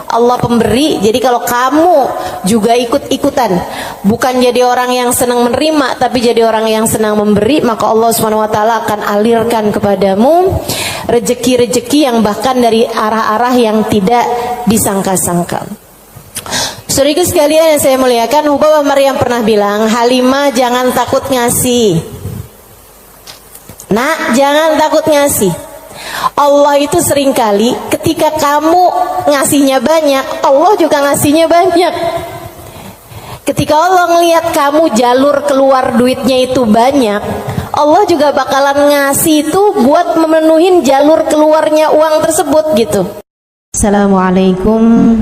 Allah pemberi. Jadi kalau kamu juga ikut-ikutan, bukan jadi orang yang senang menerima, tapi jadi orang yang senang memberi, maka Allah Subhanahu wa taala akan alirkan kepadamu rezeki-rezeki yang bahkan dari arah-arah yang tidak disangka-sangka. Saudara sekalian yang saya muliakan, Hubabah Maryam pernah bilang, Halimah jangan takut ngasih. Nak, jangan takut ngasih. Allah itu seringkali ketika kamu ngasihnya banyak, Allah juga ngasihnya banyak. Ketika Allah ngelihat kamu jalur keluar duitnya itu banyak, Allah juga bakalan ngasih itu buat memenuhin jalur keluarnya uang tersebut gitu. Assalamualaikum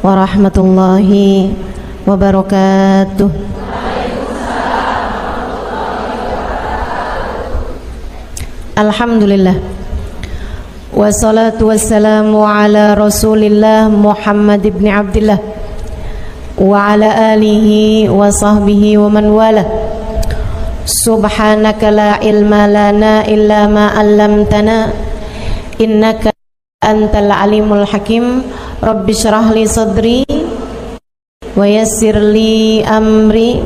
warahmatullahi wabarakatuh. Alhamdulillah, wassalatu wassalamu ala rasulillah Muhammad ibn Abdillah wa ala alihi wa sahbihi wa man wala. Subhanaka la ilma lana illa ma 'allamtana innaka antal alimul hakim. Rabbi syrah li sadri wa yassir li amri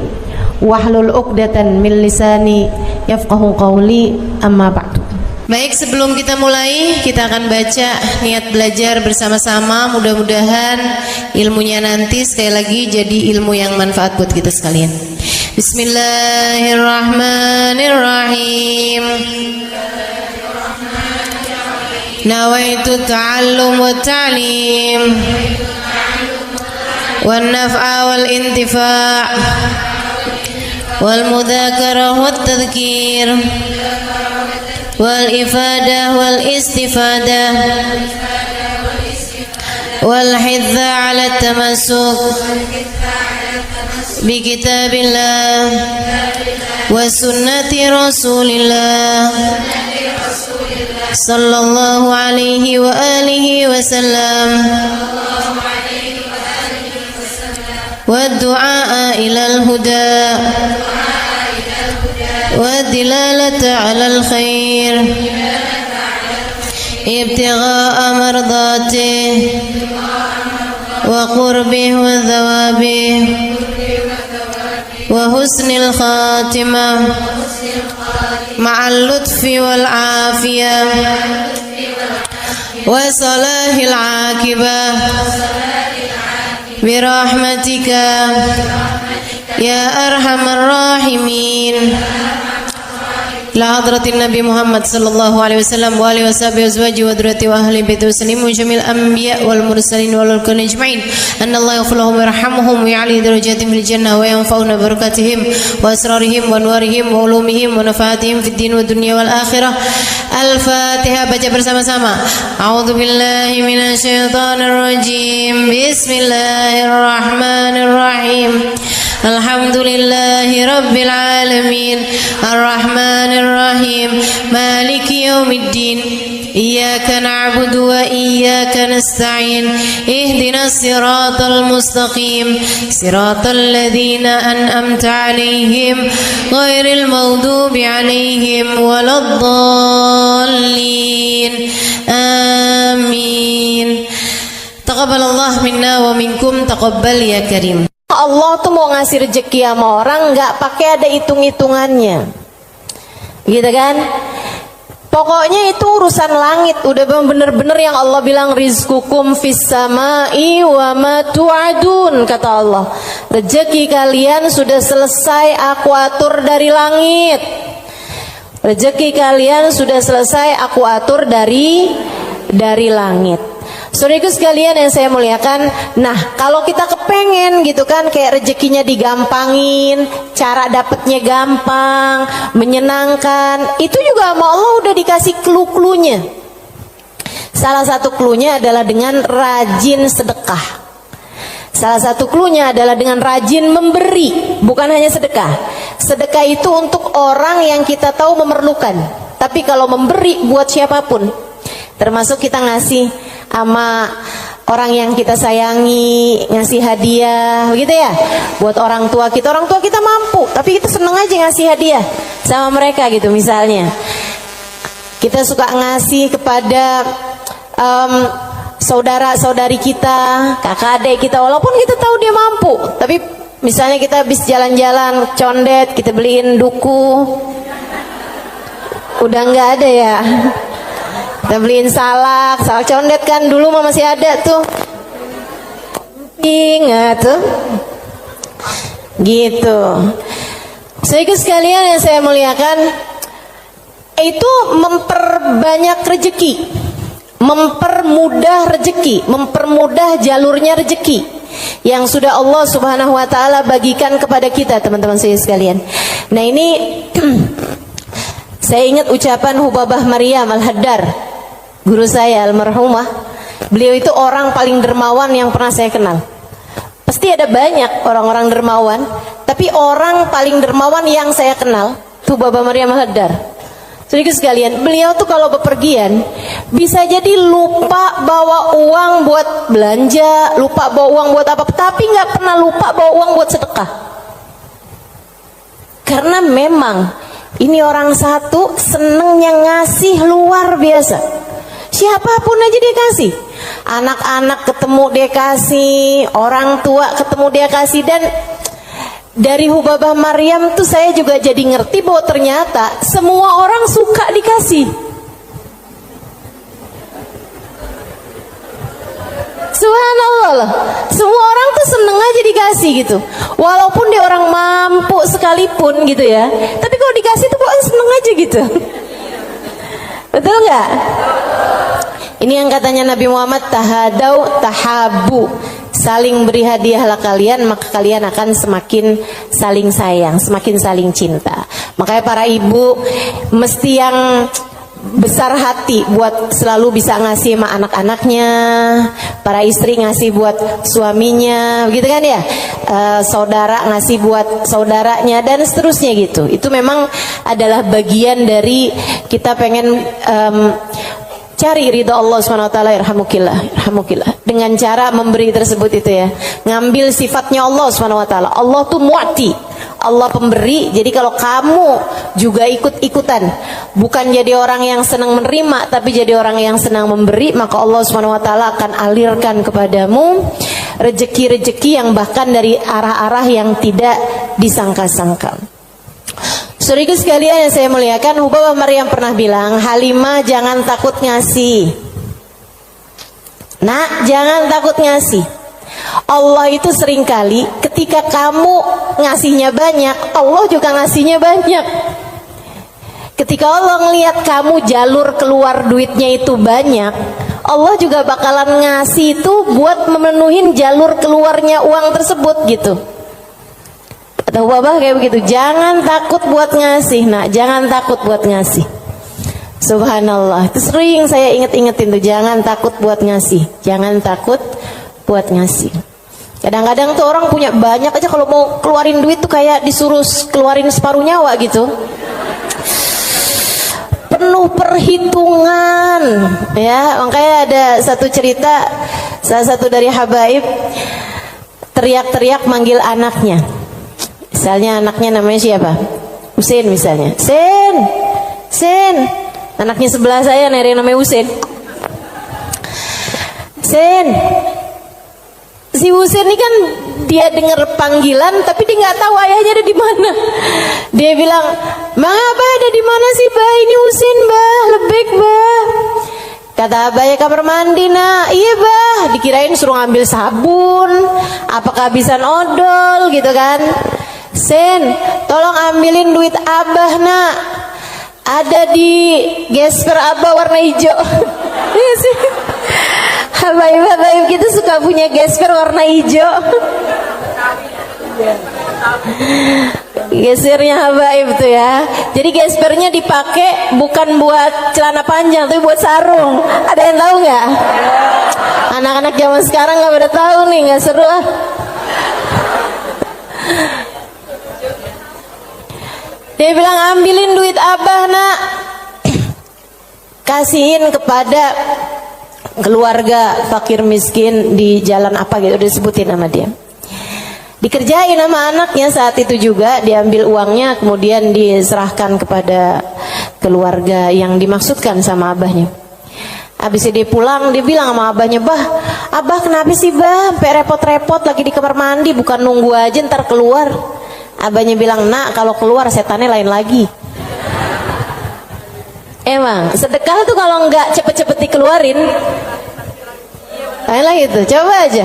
wahlul 'uqdatan min lisani yafqahu qawli, amma ba'du. Baik, sebelum kita mulai, kita akan baca niat belajar bersama-sama. Mudah-mudahan ilmunya nanti sekali lagi jadi ilmu yang manfaat buat kita sekalian. Bismillahirrahmanirrahim. Nawaitu ta'allum wa ta'lim wan naf'a wal intifa' wal mudzakarah wat tadhkir wal ifadah wal istifadah wal hidza 'ala tamassuk bi kitabillah wa sunnati rasulillah sallallahu alaihi wa alihi wasallam wa du'a ilal huda والدلالة على الخير ابتغاء مرضاته وقربه وثوابه وحسن الخاتمة مع اللطف والعافية وصلاح العاقبة برحمتك يا أرحم الراحمين. La hadratin Nabi Muhammad sallallahu alaihi wasallam wa alihi washabihi azwaji wa dzurriyyati wa ahli baiti wasallim wa jamil anbiya wal mursalin wal kulli ajma'in. Anna Allah yaghfir lahum wa yarhamuhum wa ya'li darajatihim fil jannah wa yanfa'una barakatihim wa asrarihim wa anwarihim wa ulumihim wa nafaatihim fid din wa dunya wal akhirah. Al-Fatihah, baca bersama-sama. A'udzu billahi minasy syaithanir rajim. Bismillahirrahmanirrahim. Alhamdulillahi rabbil alamin. Ar-Rahmanir Rahim. Maliki yaumiddin. Iyyaka na'budu wa iyyaka nasta'in. Ihdinas siratal mustaqim. Siratal ladzina an'amta 'alaihim ghairil maghdubi 'alaihim waladdallin. Amin. Taqabbalallahu minna wa minkum, taqabbal ya karim. Allah tuh mau ngasih rezeki sama orang nggak pakai ada hitung-hitungannya, gitu kan? Pokoknya itu urusan langit, udah bener-bener yang Allah bilang rizqukum fis samai wa ma tu'adun, kata Allah. Rezeki kalian sudah selesai aku atur dari langit. Rezeki kalian sudah selesai aku atur dari langit. Saudaraku sekalian yang saya muliakan, nah kalau kita kepengen gitu kan kayak rezekinya digampangin, cara dapetnya gampang, menyenangkan, itu juga sama Allah udah dikasih clue-cluenya. Salah satu cluenya adalah dengan rajin sedekah. Salah satu cluenya adalah dengan rajin memberi, bukan hanya sedekah. Sedekah itu untuk orang yang kita tahu memerlukan, tapi kalau memberi buat siapapun, termasuk kita ngasih sama orang yang kita sayangi, ngasih hadiah, begitu ya. Buat orang tua kita mampu, tapi kita seneng aja ngasih hadiah sama mereka gitu. Misalnya kita suka ngasih kepada saudara-saudari kita, kakak adik kita, walaupun kita tahu dia mampu, tapi misalnya kita habis jalan-jalan condet, kita beliin duku, udah nggak ada ya, kita beliin salak condet kan, dulu mah masih ada tuh, ingat tuh, gitu. Saudara sekalian yang saya muliakan, itu memperbanyak rezeki, mempermudah rezeki, mempermudah jalurnya rezeki yang sudah Allah Subhanahu wa taala bagikan kepada kita, teman-teman saya sekalian. Nah, ini saya ingat ucapan Hubabah Maryam Al-Haddar, guru saya almarhumah. Beliau itu orang paling dermawan yang pernah saya kenal. Pasti ada banyak orang-orang dermawan, tapi orang paling dermawan yang saya kenal itu Hubabah Maryam Al-Haddar. Sedikit sekalian, beliau tuh kalau bepergian bisa jadi lupa bawa uang buat belanja, lupa bawa uang buat apa, tapi nggak pernah lupa bawa uang buat sedekah. Karena memang ini orang satu senengnya ngasih luar biasa. Siapapun aja dia kasih. Anak-anak ketemu dia kasih, orang tua ketemu dia kasih. Dan dari Hubabah Maryam tuh saya juga jadi ngerti bahwa ternyata semua orang suka dikasih. Subhanallah lah. Semua orang tuh seneng aja dikasih gitu. Walaupun dia orang mampu sekalipun gitu ya, tapi kalau dikasih tuh kok seneng aja gitu. Betul nggak? Ini yang katanya Nabi Muhammad, tahadau tahabu, saling beri hadiahlah kalian, maka kalian akan semakin saling sayang, semakin saling cinta. Makanya para ibu mesti yang besar hati buat selalu bisa ngasih sama anak-anaknya, para istri ngasih buat suaminya, begitu kan ya, saudara ngasih buat saudaranya dan seterusnya gitu. Itu memang adalah bagian dari kita pengen cari ridha Allah SWT, irhamukillah, dengan cara memberi tersebut itu ya, ngambil sifatnya Allah SWT. Allah tuh mu'ti, Allah pemberi. Jadi kalau kamu juga ikut-ikutan, bukan jadi orang yang senang menerima, tapi jadi orang yang senang memberi, maka Allah SWT akan alirkan kepadamu rezeki-rezeki yang bahkan dari arah-arah yang tidak disangka-sangka. Saudara sekalian yang saya muliakan, Hubabah Maryam pernah bilang, Halimah jangan takut ngasih. Nak, jangan takut ngasih. Allah itu seringkali ketika kamu ngasihnya banyak, Allah juga ngasihnya banyak. Ketika Allah ngelihat kamu jalur keluar duitnya itu banyak, Allah juga bakalan ngasih itu buat memenuhin jalur keluarnya uang tersebut gitu. Atau Hubabah kayak begitu, jangan takut buat ngasih, nak, jangan takut buat ngasih. Subhanallah, itu sering saya inget-ingetin tuh, jangan takut buat ngasih, jangan takut buat ngasih. Kadang-kadang tuh orang punya banyak aja, kalau mau keluarin duit tuh kayak disuruh keluarin separuh nyawa gitu, penuh perhitungan ya. Makanya ada satu cerita, salah satu dari habaib teriak-teriak manggil anaknya. Misalnya anaknya namanya siapa? Husein misalnya. Sen. Anaknya sebelah saya ada yang namanya Husein. Sen. Si Husein ini kan dia dengar panggilan tapi dia nggak tahu ayahnya ada di mana. Dia bilang, "Bang Abah ada di mana sih, Bah? Ini Husein, Bah. Lebek, Bah." Kata Abah, ya kamar mandi, nak. Iya, Bah. Dikirain suruh ngambil sabun, apa kehabisan odol gitu kan. Sen, tolong ambilin duit Abah, nak. Ada di gesper Abah warna hijau. Iya sih. Habaib-habaib kita suka punya gesper warna hijau. Gespernya habaib tuh ya. Jadi gespernya dipakai bukan buat celana panjang, tapi buat sarung. Ada yang tahu nggak? Anak-anak zaman sekarang nggak pada tahu nih, nggak seru ah. Dia bilang, ambilin duit Abah, nak. Kasihin kepada keluarga fakir miskin di jalan apa gitu, disebutin sama dia. Dikerjain sama anaknya saat itu juga, diambil uangnya kemudian diserahkan kepada keluarga yang dimaksudkan sama abahnya. Habis dia pulang, dia bilang sama abahnya, "Bah, abah kenapa sih bah sampai repot-repot lagi di kamar mandi, bukan nunggu aja ntar keluar." Abahnya bilang, "Nak, kalau keluar setannya lain lagi." Emang sedekah tuh kalau nggak cepet-cepet dikeluarin lain lagi tuh. Coba aja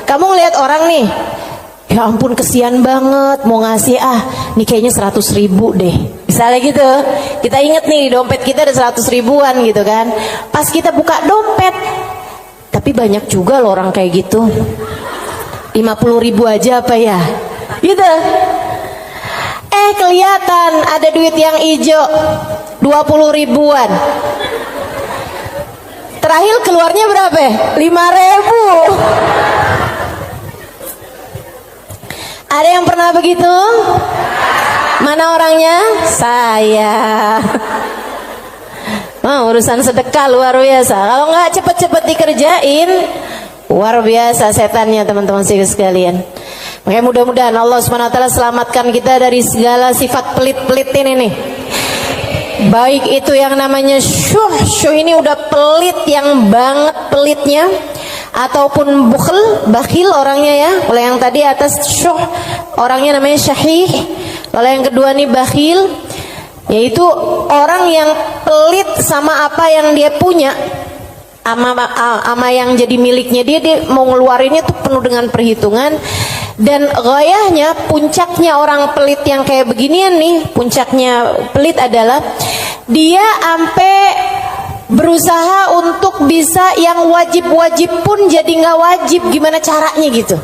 kamu ngeliat orang nih, ya ampun kesian banget, mau ngasih nih kayaknya 100.000 deh, misalnya gitu. Kita inget nih dompet kita ada 100 ribuan gitu kan, pas kita buka dompet, tapi banyak juga loh orang kayak gitu, 50.000 aja apa ya gitu. Kelihatan ada duit yang hijau 20 ribuan, terakhir keluarnya berapa? 5.000. Ada yang pernah begitu? Mana orangnya? Saya. Urusan sedekah luar biasa. Kalau nggak cepet-cepet dikerjain, luar biasa setannya teman-teman sekalian. Makanya mudah-mudahan Allah Subhanahu wa taala selamatkan kita dari segala sifat pelit-pelit ini nih. Baik itu yang namanya syuh ini udah pelit yang banget pelitnya, ataupun bakhil orangnya ya. Kalau yang tadi atas syuh orangnya namanya syahih. Kalau yang kedua nih bakhil, yaitu orang yang pelit sama apa yang dia punya, ama yang jadi miliknya dia mau ngeluarinnya tuh penuh dengan perhitungan. Dan gayahnya, puncaknya orang pelit yang kayak beginian nih, puncaknya pelit adalah dia sampai berusaha untuk bisa yang wajib-wajib pun jadi nggak wajib. Gimana caranya gitu?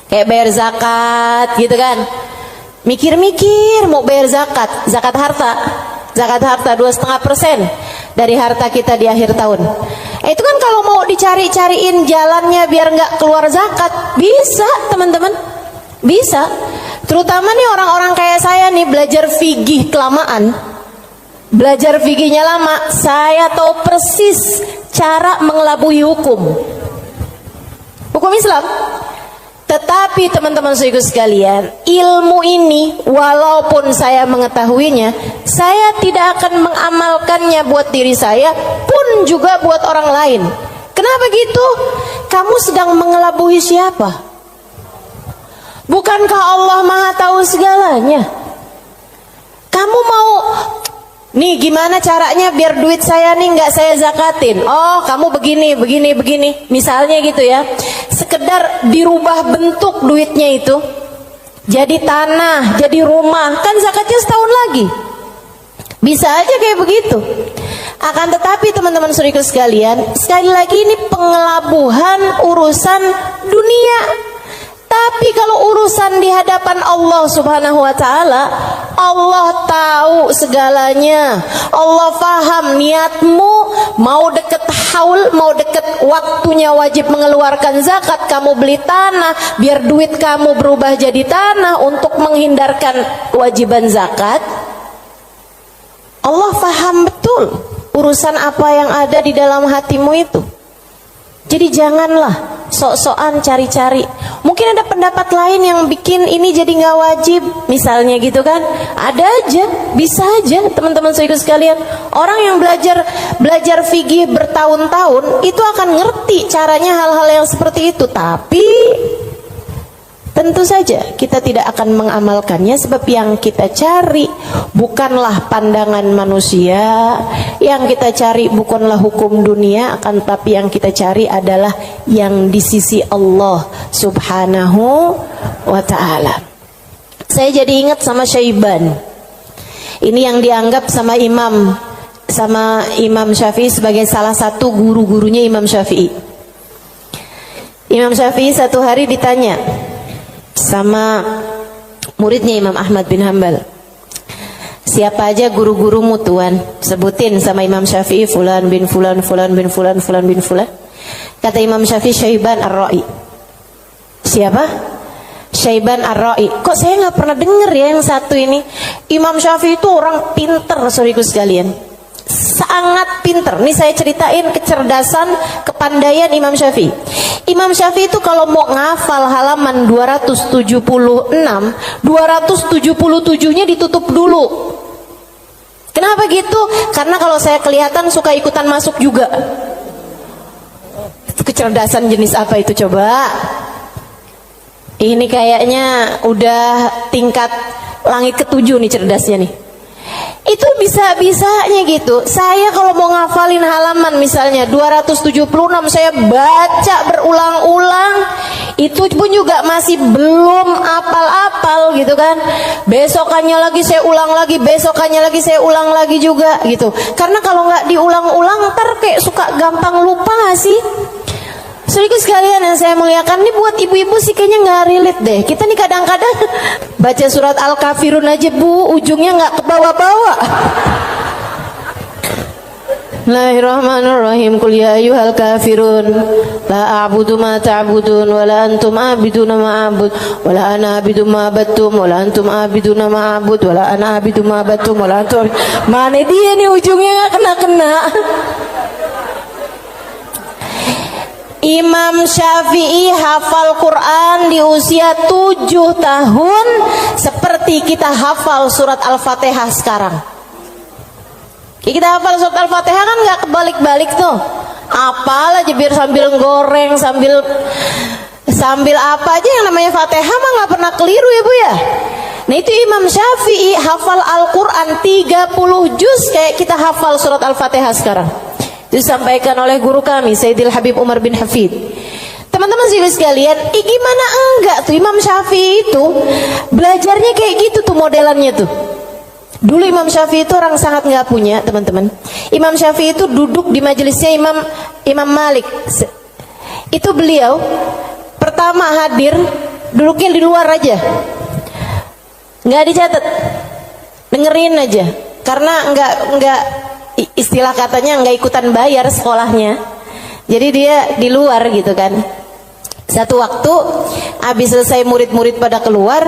Kayak bayar zakat gitu kan, mikir-mikir mau bayar zakat harta 2,5% dari harta kita di akhir tahun. Itu kan kalau mau dicari-cariin jalannya biar nggak keluar zakat, bisa teman-teman, bisa. Terutama nih orang-orang kayak saya nih, belajar fikih kelamaan, belajar fikihnya lama, saya tahu persis cara mengelabui hukum Islam. Tetapi teman-teman sekalian, ilmu ini walaupun saya mengetahuinya, saya tidak akan mengamalkannya buat diri saya pun juga buat orang lain. Kenapa gitu? Kamu sedang mengelabui siapa? Bukankah Allah Maha tahu segalanya? Kamu mau nih gimana caranya biar duit saya nih nggak saya zakatin? Oh, kamu begini, misalnya gitu ya. Sekedar dirubah bentuk duitnya itu, jadi tanah, jadi rumah, kan zakatnya setahun lagi. Bisa aja kayak begitu. Akan tetapi teman-teman saudara sekalian, sekali lagi ini pengelabuhan urusan dunia. Tapi kalau urusan di hadapan Allah Subhanahu wa taala, Allah tahu segalanya. Allah paham niatmu, mau deket haul, mau deket waktunya wajib mengeluarkan zakat, kamu beli tanah biar duit kamu berubah jadi tanah untuk menghindarkan kewajiban zakat. Allah paham betul urusan apa yang ada di dalam hatimu itu. Jadi janganlah sok-sokan cari-cari. Mungkin ada pendapat lain yang bikin ini jadi nggak wajib, misalnya gitu kan? Ada aja, bisa aja teman-teman saudara sekalian. Orang yang belajar fikih bertahun-tahun itu akan ngerti caranya hal-hal yang seperti itu. Tapi tentu saja kita tidak akan mengamalkannya, sebab yang kita cari bukanlah pandangan manusia, yang kita cari bukanlah hukum dunia, akan tetapi yang kita cari adalah yang di sisi Allah Subhanahu wa ta'ala. Saya jadi ingat sama Syaiban. Ini yang dianggap sama Imam Syafi'i sebagai salah satu guru-gurunya Imam Syafi'i. Imam Syafi'i satu hari ditanya sama muridnya Imam Ahmad bin Hanbal, siapa aja guru-gurumu tuan? Sebutin sama Imam Syafi'i, fulan bin fulan, fulan bin fulan, fulan bin fulan. Kata Imam Syafi'i, Syaiban Ar-Ra'i. Siapa? Syaiban Ar-Ra'i. Kok saya nggak pernah dengar ya yang satu ini? Imam Syafi'i itu orang pinter, saudaraku sekalian, sangat pinter. Nih saya ceritain kecerdasan, kepandaian Imam Syafi'i. Imam Syafi'i itu kalau mau ngafal halaman 276, 277-nya ditutup dulu. Kenapa? Kenapa gitu? Karena kalau saya kelihatan suka ikutan masuk juga. Kecerdasan jenis apa itu coba? Ini kayaknya udah tingkat langit ketujuh nih cerdasnya nih. Itu bisa-bisanya gitu. Saya kalau mau ngafalin halaman misalnya 276, saya baca berulang-ulang, itu pun juga masih belum apal-apal gitu kan. Besokannya lagi saya ulang lagi, besokannya lagi saya ulang lagi juga gitu. Karena kalau nggak diulang-ulang ntar kayak suka gampang lupa nggak sih? Saudaraku sekalian yang saya muliakan, ini buat ibu-ibu sih kayaknya nggak relate deh. Kita nih kadang-kadang baca surat Al-Kafirun aja bu, ujungnya nggak ke bawah-bawah. Bismillahirrahmanirrahim. Qul ya ayyuhal kafirun la a'budu ma ta'budun wa la antum a'biduna ma a'bud wa la ana a'budu ma abattum wa la antum a'biduna ma a'bud wa la ana a'budu ma abattum wa la antum. Mana dia nih ujungnya nggak kena-kena. Imam Syafi'i hafal Quran di usia 7 tahun seperti kita hafal surat Al-Fatihah sekarang. Kita hafal surat Al-Fatihah kan nggak kebalik-balik tuh. Apal aja biar sambil goreng, sambil apa aja yang namanya Fatihah mah nggak pernah keliru ya bu ya. Nah itu Imam Syafi'i hafal Al-Quran 30 juz kayak kita hafal surat Al-Fatihah sekarang. Disampaikan oleh guru kami Sayyidil Habib Umar bin Hafid. Teman-teman sekalian, gimana enggak tuh Imam Syafi'i itu belajarnya kayak gitu tuh modelannya tuh. Dulu Imam Syafi'i itu orang sangat nggak punya teman-teman. Imam Syafi'i itu duduk di majelisnya Imam Malik. Itu beliau pertama hadir duduknya di luar aja, nggak dicatat, dengerin aja. Karena nggak istilah katanya nggak ikutan bayar sekolahnya, jadi dia di luar gitu kan. Satu waktu habis selesai murid-murid pada keluar,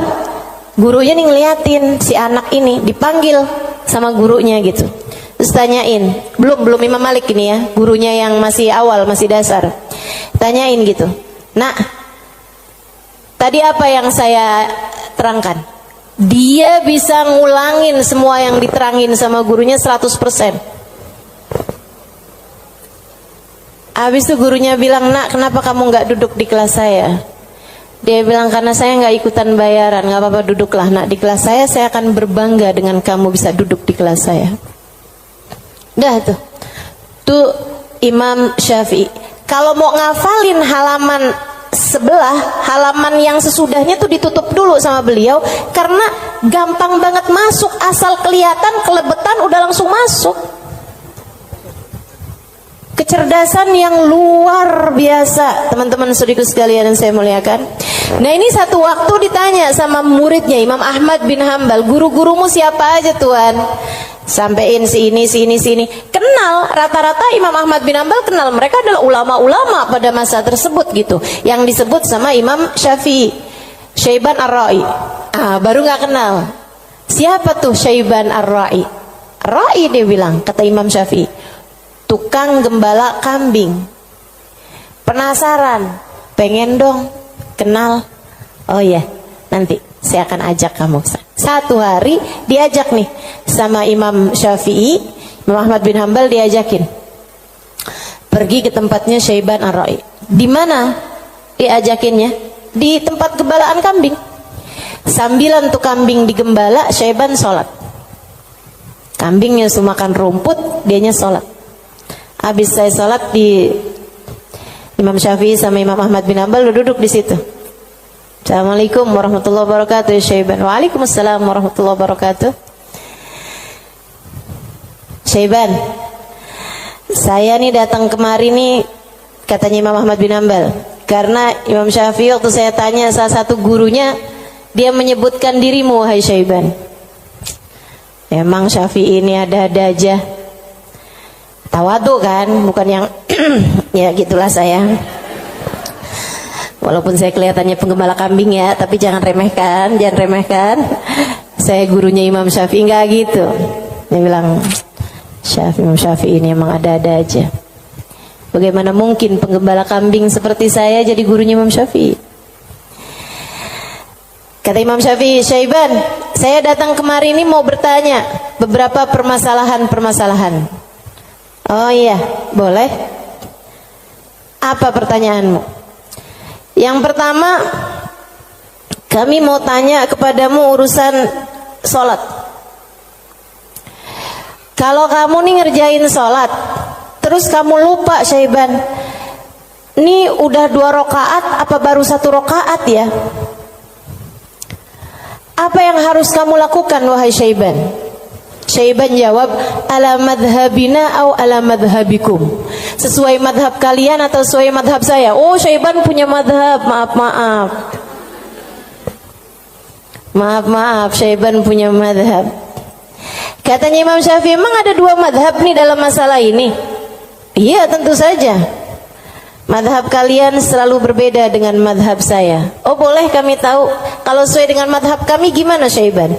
gurunya nih ngeliatin si anak ini, dipanggil sama gurunya gitu. Terus tanyain, belum Imam Malik ini ya, gurunya yang masih awal, masih dasar. Tanyain gitu, "Nak, tadi apa yang saya terangkan?" Dia bisa ngulangin semua yang diterangin sama gurunya 100%. Habis itu gurunya bilang, "Nak, kenapa kamu nggak duduk di kelas saya?" Dia bilang, "Karena saya nggak ikutan bayaran." "Nggak apa-apa, duduklah nak di kelas saya akan berbangga dengan kamu bisa duduk di kelas saya." Dah tuh Imam Syafi'i. Kalau mau ngafalin halaman sebelah, halaman yang sesudahnya tuh ditutup dulu sama beliau, karena gampang banget masuk, asal kelihatan kelebetan udah langsung masuk. Kecerdasan yang luar biasa teman-teman saudaraku sekalian yang saya muliakan. Nah ini satu waktu ditanya sama muridnya Imam Ahmad bin Hambal, "Guru-gurumu siapa aja tuan?" Sampein si ini. Kenal, rata-rata Imam Ahmad bin Hambal kenal. Mereka adalah ulama-ulama pada masa tersebut gitu, yang disebut sama Imam Syafi'i, Syaiban Ar-Ra'i. Baru nggak kenal. Siapa tuh Syaiban Ar-Ra'i? Ra'i dia bilang, kata Imam Syafi'i, tukang gembala kambing. Penasaran, pengen dong kenal. Oh ya, nanti saya akan ajak kamu. Satu hari diajak nih sama Imam Syafi'i, Imam Ahmad bin Hambal diajakin pergi ke tempatnya Syaiban Ar-Ra'i. Di mana diajakinnya? Di tempat gembalaan kambing. Sambilan tuh kambing digembala, Syaiban sholat. Kambingnya sudah makan rumput, dianya sholat. Habis saya sholat, di Imam Syafi'i sama Imam Ahmad bin Hambal duduk di situ. Assalamualaikum warahmatullahi wabarakatuh ya Syaiban. Waalaikumsalam warahmatullahi wabarakatuh. Syaiban, saya nih datang kemari nih, katanya Imam Ahmad bin Hambal, karena Imam Syafi'i waktu saya tanya salah satu gurunya, dia menyebutkan dirimu wahai Syaiban. Emang Syafi'i ini ada-ada aja, tawadu kan, bukan yang ya gitulah saya. Walaupun saya kelihatannya penggembala kambing ya, tapi jangan remehkan. Saya gurunya Imam Syafi'i, enggak gitu. Dia bilang, Imam Syafi'i ini emang ada-ada aja. Bagaimana mungkin penggembala kambing seperti saya jadi gurunya Imam Syafi'i? Kata Imam Syafi'i, Syaiban, saya datang kemari ini mau bertanya beberapa permasalahan. Oh iya, boleh. Apa pertanyaanmu? Yang pertama, kami mau tanya kepadamu urusan sholat. Kalau kamu nih ngerjain sholat, terus kamu lupa, Syaiban, ini udah 2 rakaat apa baru 1 rakaat ya? Apa yang harus kamu lakukan, wahai Syaiban? Syaiban jawab, ala madhabina au ala madhabikum. Sesuai madhab kalian atau sesuai madhab saya? Oh, Syaiban punya madhab, maaf, Syaiban punya madhab. Katanya Imam Syafi'i, emang ada 2 madhab nih dalam masalah ini? Iya, tentu saja. Madhab kalian selalu berbeda dengan madhab saya. Oh, boleh kami tahu kalau sesuai dengan madhab kami gimana, Syaiban?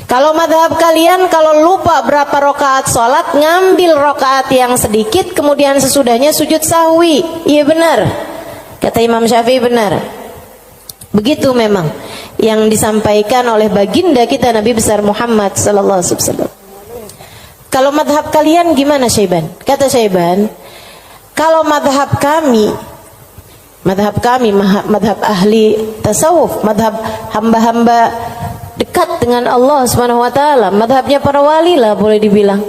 Kalau madhab kalian, kalau lupa berapa rakaat sholat, ngambil rakaat yang sedikit, kemudian sesudahnya sujud sahwi. Iya benar, kata Imam Syafi'i, benar. Begitu memang yang disampaikan oleh baginda kita Nabi besar Muhammad sallallahu alaihi wasallam. Kalau madhab kalian gimana, Syaiban? Kata Syaiban, kalau madhab kami, madhab ahli tasawuf, madhab hamba-hamba dekat dengan Allah Subhanahu wa taala, madhabnya para wali lah boleh dibilang.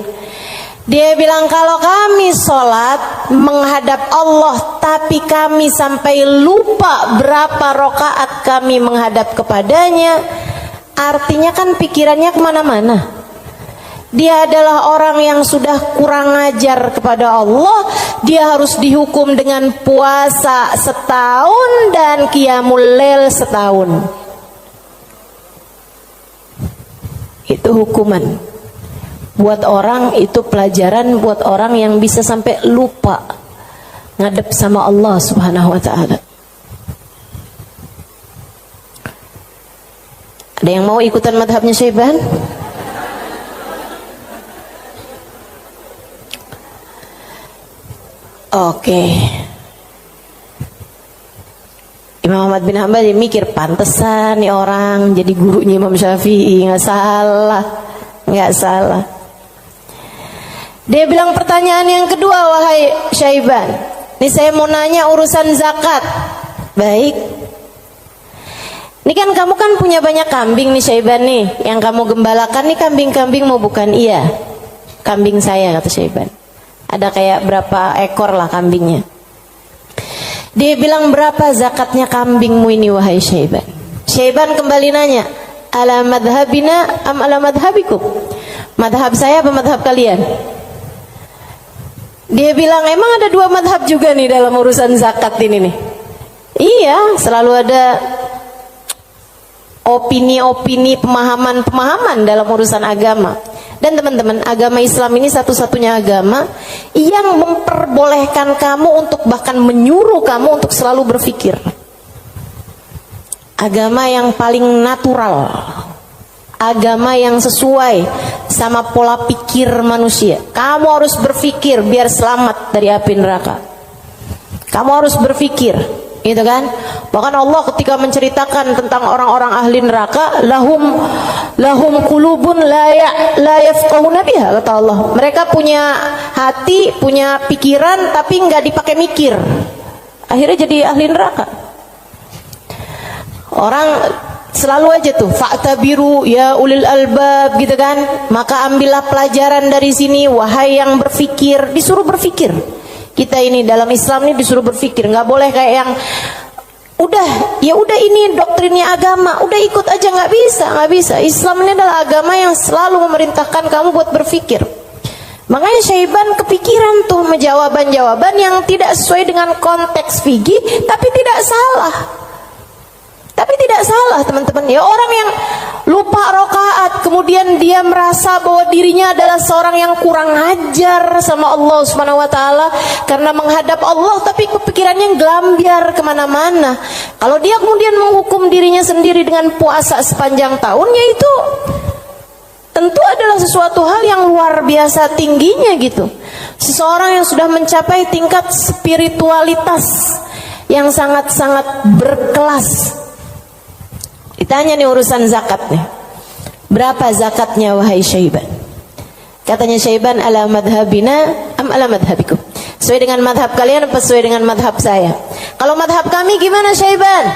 Dia bilang, kalau kami sholat menghadap Allah tapi kami sampai lupa berapa rakaat kami menghadap kepadanya, artinya kan pikirannya kemana-mana. Dia adalah orang yang sudah kurang ajar kepada Allah. Dia harus dihukum dengan puasa setahun dan qiyamul lail setahun. Itu hukuman buat orang, itu pelajaran buat orang yang bisa sampai lupa ngadep sama Allah Subhanahu wa ta'ala. Ada yang mau ikutan madhabnya Syaiban? Oke. Imam Ahmad bin Hanbal dia mikir, pantesan nih orang jadi gurunya Imam Syafi'i. Nggak salah. Dia bilang, pertanyaan yang kedua, wahai Syaiban, ini saya mau nanya urusan zakat. Baik. Ini kan kamu kan punya banyak kambing nih Syaiban nih. Yang kamu gembalakan nih kambing-kambing mau bukan? Iya, kambing saya, kata Syaiban. Ada kayak berapa ekor lah kambingnya. Dia bilang, berapa zakatnya kambingmu ini wahai Syaiban? Syaiban kembali nanya, ala madhabina am ala madhabikum? Madhab saya apa madhab kalian? Dia bilang, emang ada 2 madhab juga nih dalam urusan zakat ini nih? Iya, selalu ada opini-opini, pemahaman-pemahaman dalam urusan agama. Dan teman-teman, agama Islam ini satu-satunya agama yang memperbolehkan kamu untuk, bahkan menyuruh kamu untuk selalu berpikir. Agama yang paling natural, agama yang sesuai sama pola pikir manusia. Kamu harus berpikir biar selamat dari api neraka. Kamu harus berpikir, gitu kan? Bahkan Allah ketika menceritakan tentang orang-orang ahli neraka, lahum qulubun la yafqahuna biha, kata Allah. Mereka punya hati, punya pikiran tapi nggak dipakai mikir. Akhirnya jadi ahli neraka. Orang selalu aja tuh, fa'tabiru ya ulil albab, gitu kan? Maka ambillah pelajaran dari sini, wahai yang berpikir. Disuruh berpikir. Kita ini dalam Islam ini disuruh berpikir. Nggak boleh kayak yang udah ini doktrinnya agama, udah ikut aja. Nggak bisa. Islam ini adalah agama yang selalu memerintahkan kamu buat berpikir. Makanya Syaiban kepikiran tuh jawaban-jawaban yang tidak sesuai dengan konteks fikih, tapi tidak salah. Teman-teman, ya orang yang lupa rakaat kemudian dia merasa bahwa dirinya adalah seorang yang kurang ajar sama Allah Subhanahu wa taala karena menghadap Allah, tapi kepikirannya gelambiar kemana-mana. Kalau dia kemudian menghukum dirinya sendiri dengan puasa sepanjang tahunnya, itu tentu adalah sesuatu hal yang luar biasa tingginya gitu. Seseorang yang sudah mencapai tingkat spiritualitas yang sangat-sangat berkelas. Ditanya nih urusan zakat nih. Berapa zakatnya wahai Syaiban? Katanya Syaiban, ala madhabina am ala madhabikum? Sesuai dengan madhab kalian apa sesuai dengan madhab saya? Kalau madhab kami gimana Syaiban?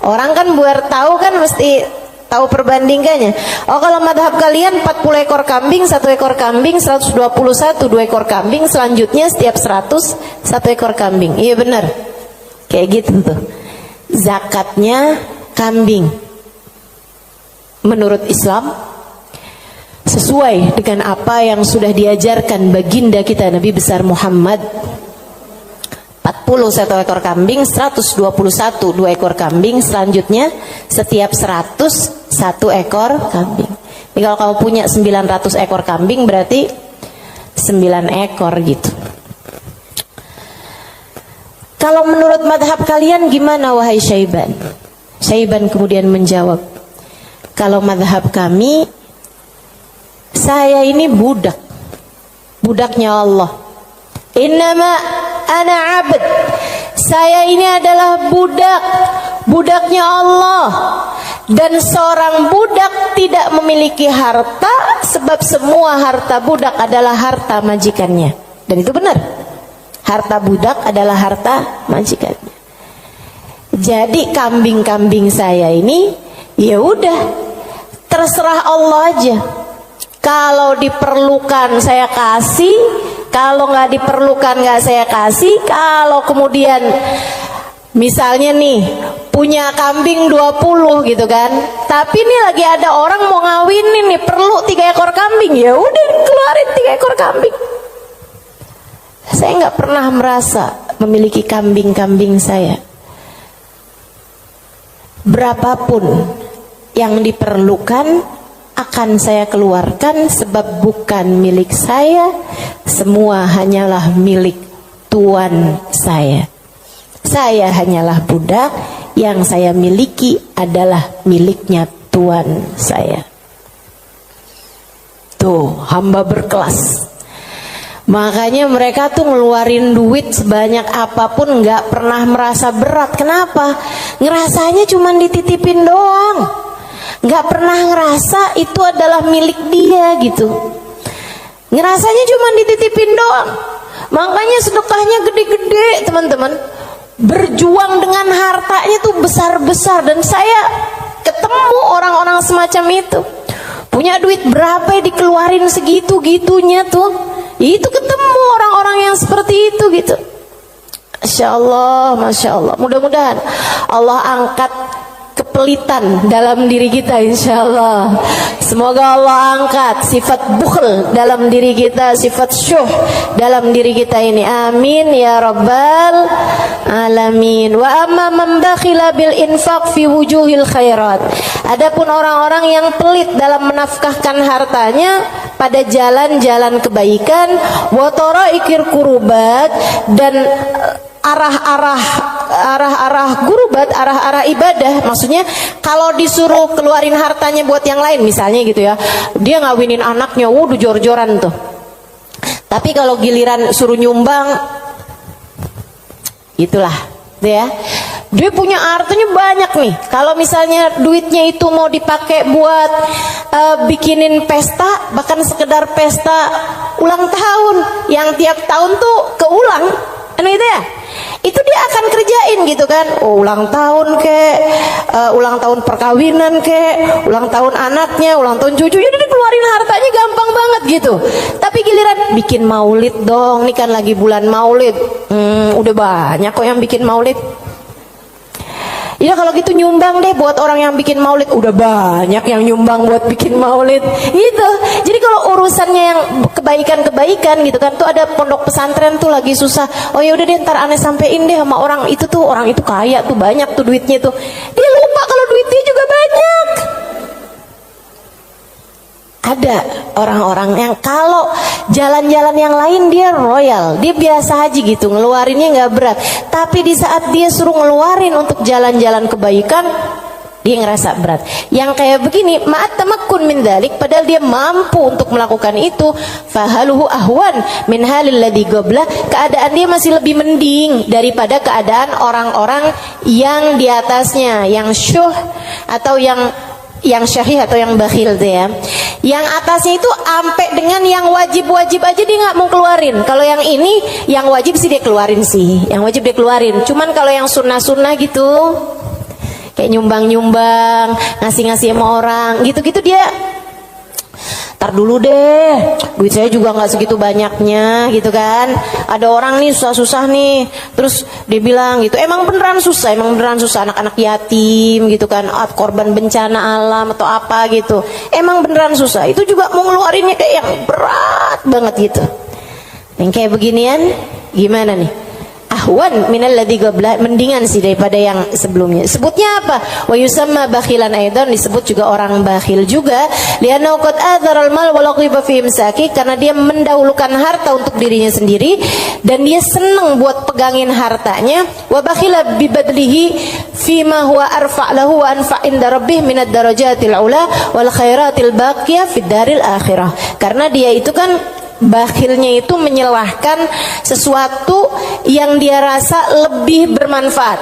Orang kan biar tahu kan mesti tahu perbandingannya. Oh kalau madhab kalian 40 ekor kambing, 1 ekor kambing, 121, 2 ekor kambing, selanjutnya setiap 100, 1 ekor kambing. Iya benar. Kayak gitu tuh. Zakatnya kambing. Menurut Islam sesuai dengan apa yang sudah diajarkan baginda kita Nabi besar Muhammad. 40 1 ekor kambing, 121 2 ekor kambing, selanjutnya setiap 100 1 ekor kambing. Jadi kalau kamu punya 900 ekor kambing berarti 9 ekor gitu. Kalau menurut madhab kalian gimana wahai Syaiban? Syaiban kemudian menjawab, kalau madhab kami, saya ini budak, budaknya Allah. Innama ana abd, saya ini adalah budak, budaknya Allah. Dan seorang budak tidak memiliki harta, sebab semua harta budak adalah harta majikannya. Dan itu benar, harta budak adalah harta majikannya. Jadi kambing-kambing saya ini, ya udah, terserah Allah aja. Kalau diperlukan saya kasih, kalau nggak diperlukan nggak saya kasih. Kalau kemudian misalnya nih punya kambing 20 gitu kan, tapi nih lagi ada orang mau ngawinin nih, perlu 3 ekor kambing, ya udah keluarin 3 ekor kambing. Saya nggak pernah merasa memiliki kambing-kambing saya. Berapapun yang diperlukan akan saya keluarkan, sebab bukan milik saya, semua hanyalah milik Tuan saya. Saya hanyalah budak, yang saya miliki adalah miliknya Tuan saya. Tuh, hamba berkelas. Makanya mereka tuh ngeluarin duit sebanyak apapun nggak pernah merasa berat. Kenapa? Ngerasanya cuma dititipin doang, nggak pernah ngerasa itu adalah milik dia gitu. Ngerasanya cuma dititipin doang. Makanya sedekahnya gede-gede teman-teman. Berjuang dengan hartanya tuh besar-besar. Dan saya ketemu orang-orang semacam itu. Punya duit berapa ya dikeluarin segitu-gitunya tuh. Itu ketemu orang-orang yang seperti itu gitu. Masya Allah, Masya Allah. Mudah-mudahan Allah angkat kepelitan dalam diri kita, insya Allah. Semoga Allah angkat sifat bukhl dalam diri kita, sifat syuh dalam diri kita ini. Amin ya rabbal alamin. Wa amma man bakhila bil infaq fi wujuhil khairat. Adapun orang-orang yang pelit dalam menafkahkan hartanya pada jalan-jalan kebaikan, wa taraikir kurubat, dan arah-arah gurubat, arah-arah ibadah. Maksudnya kalau disuruh keluarin hartanya buat yang lain misalnya gitu ya, dia ngawinin anaknya, wuduh jor-joran tuh. Tapi kalau giliran suruh nyumbang, itulah ya, dia punya hartanya banyak nih. Kalau misalnya duitnya itu mau dipakai buat bikinin pesta, bahkan sekedar pesta ulang tahun yang tiap tahun tuh keulang, kan itu ya, itu dia akan kerjain gitu kan. Oh, ulang tahun ulang tahun perkawinan ulang tahun anaknya, ulang tahun cucunya, dia keluarin hartanya gampang banget gitu. Tapi giliran bikin maulid dong, ini kan lagi bulan maulid, udah banyak kok yang bikin maulid. Ya kalau gitu nyumbang deh buat orang yang bikin maulid, udah banyak yang nyumbang buat bikin maulid gitu. Jadi kalau urusannya yang kebaikan-kebaikan gitu kan, tuh ada pondok pesantren tuh lagi susah, oh ya udah deh ntar aneh sampein deh sama orang itu tuh, orang itu kaya tuh, banyak tuh duitnya tuh. Dia lupa kalau duitnya juga banyak. Ada orang-orang yang kalau jalan-jalan yang lain dia royal, dia biasa aja gitu, ngeluarinnya nggak berat. Tapi di saat dia suruh ngeluarin untuk jalan-jalan kebaikan, dia ngerasa berat. Yang kayak begini, ma'at tamakkun min dzalik, padahal dia mampu untuk melakukan itu, fahaluhu ahwan min halil ladzi qabla, keadaan dia masih lebih mending daripada keadaan orang-orang yang di atasnya, yang syuh atau yang syahih atau yang bakhil tuh ya. Yang atasnya itu sampai dengan yang wajib-wajib aja dia nggak mau keluarin. Kalau yang ini, yang wajib sih dia keluarin sih, yang wajib dia keluarin. Cuman kalau yang sunnah-sunnah gitu, kayak nyumbang-nyumbang, ngasih-ngasih sama orang, gitu-gitu dia, tar dulu deh, duit saya juga nggak segitu banyaknya, gitu kan. Ada orang nih susah-susah nih, terus dia bilang gitu, emang beneran susah, anak-anak yatim, gitu kan, korban bencana alam atau apa gitu, emang beneran susah. Itu juga mau ngeluarinnya kayak yang berat banget gitu. Yang kayak beginian, gimana nih? Ahwan minal ladzi qabla, mendingan sih daripada yang sebelumnya. Sebutnya apa? Wa yusamma bakhilan aidan, disebut juga orang bakhil juga. Li'annahu qad adharal mal wa laqiba fi imsaki, karena dia mendahulukan harta untuk dirinya sendiri dan dia senang buat pegangin hartanya. Wa bakhila bi badlihi fi ma huwa arfa' lahu wa anfa' inda rabbih minad darajatil ula wal khairatil baqiyah fid daril akhirah. Karena dia itu kan bakhilnya itu menyelahkan sesuatu yang dia rasa lebih bermanfaat.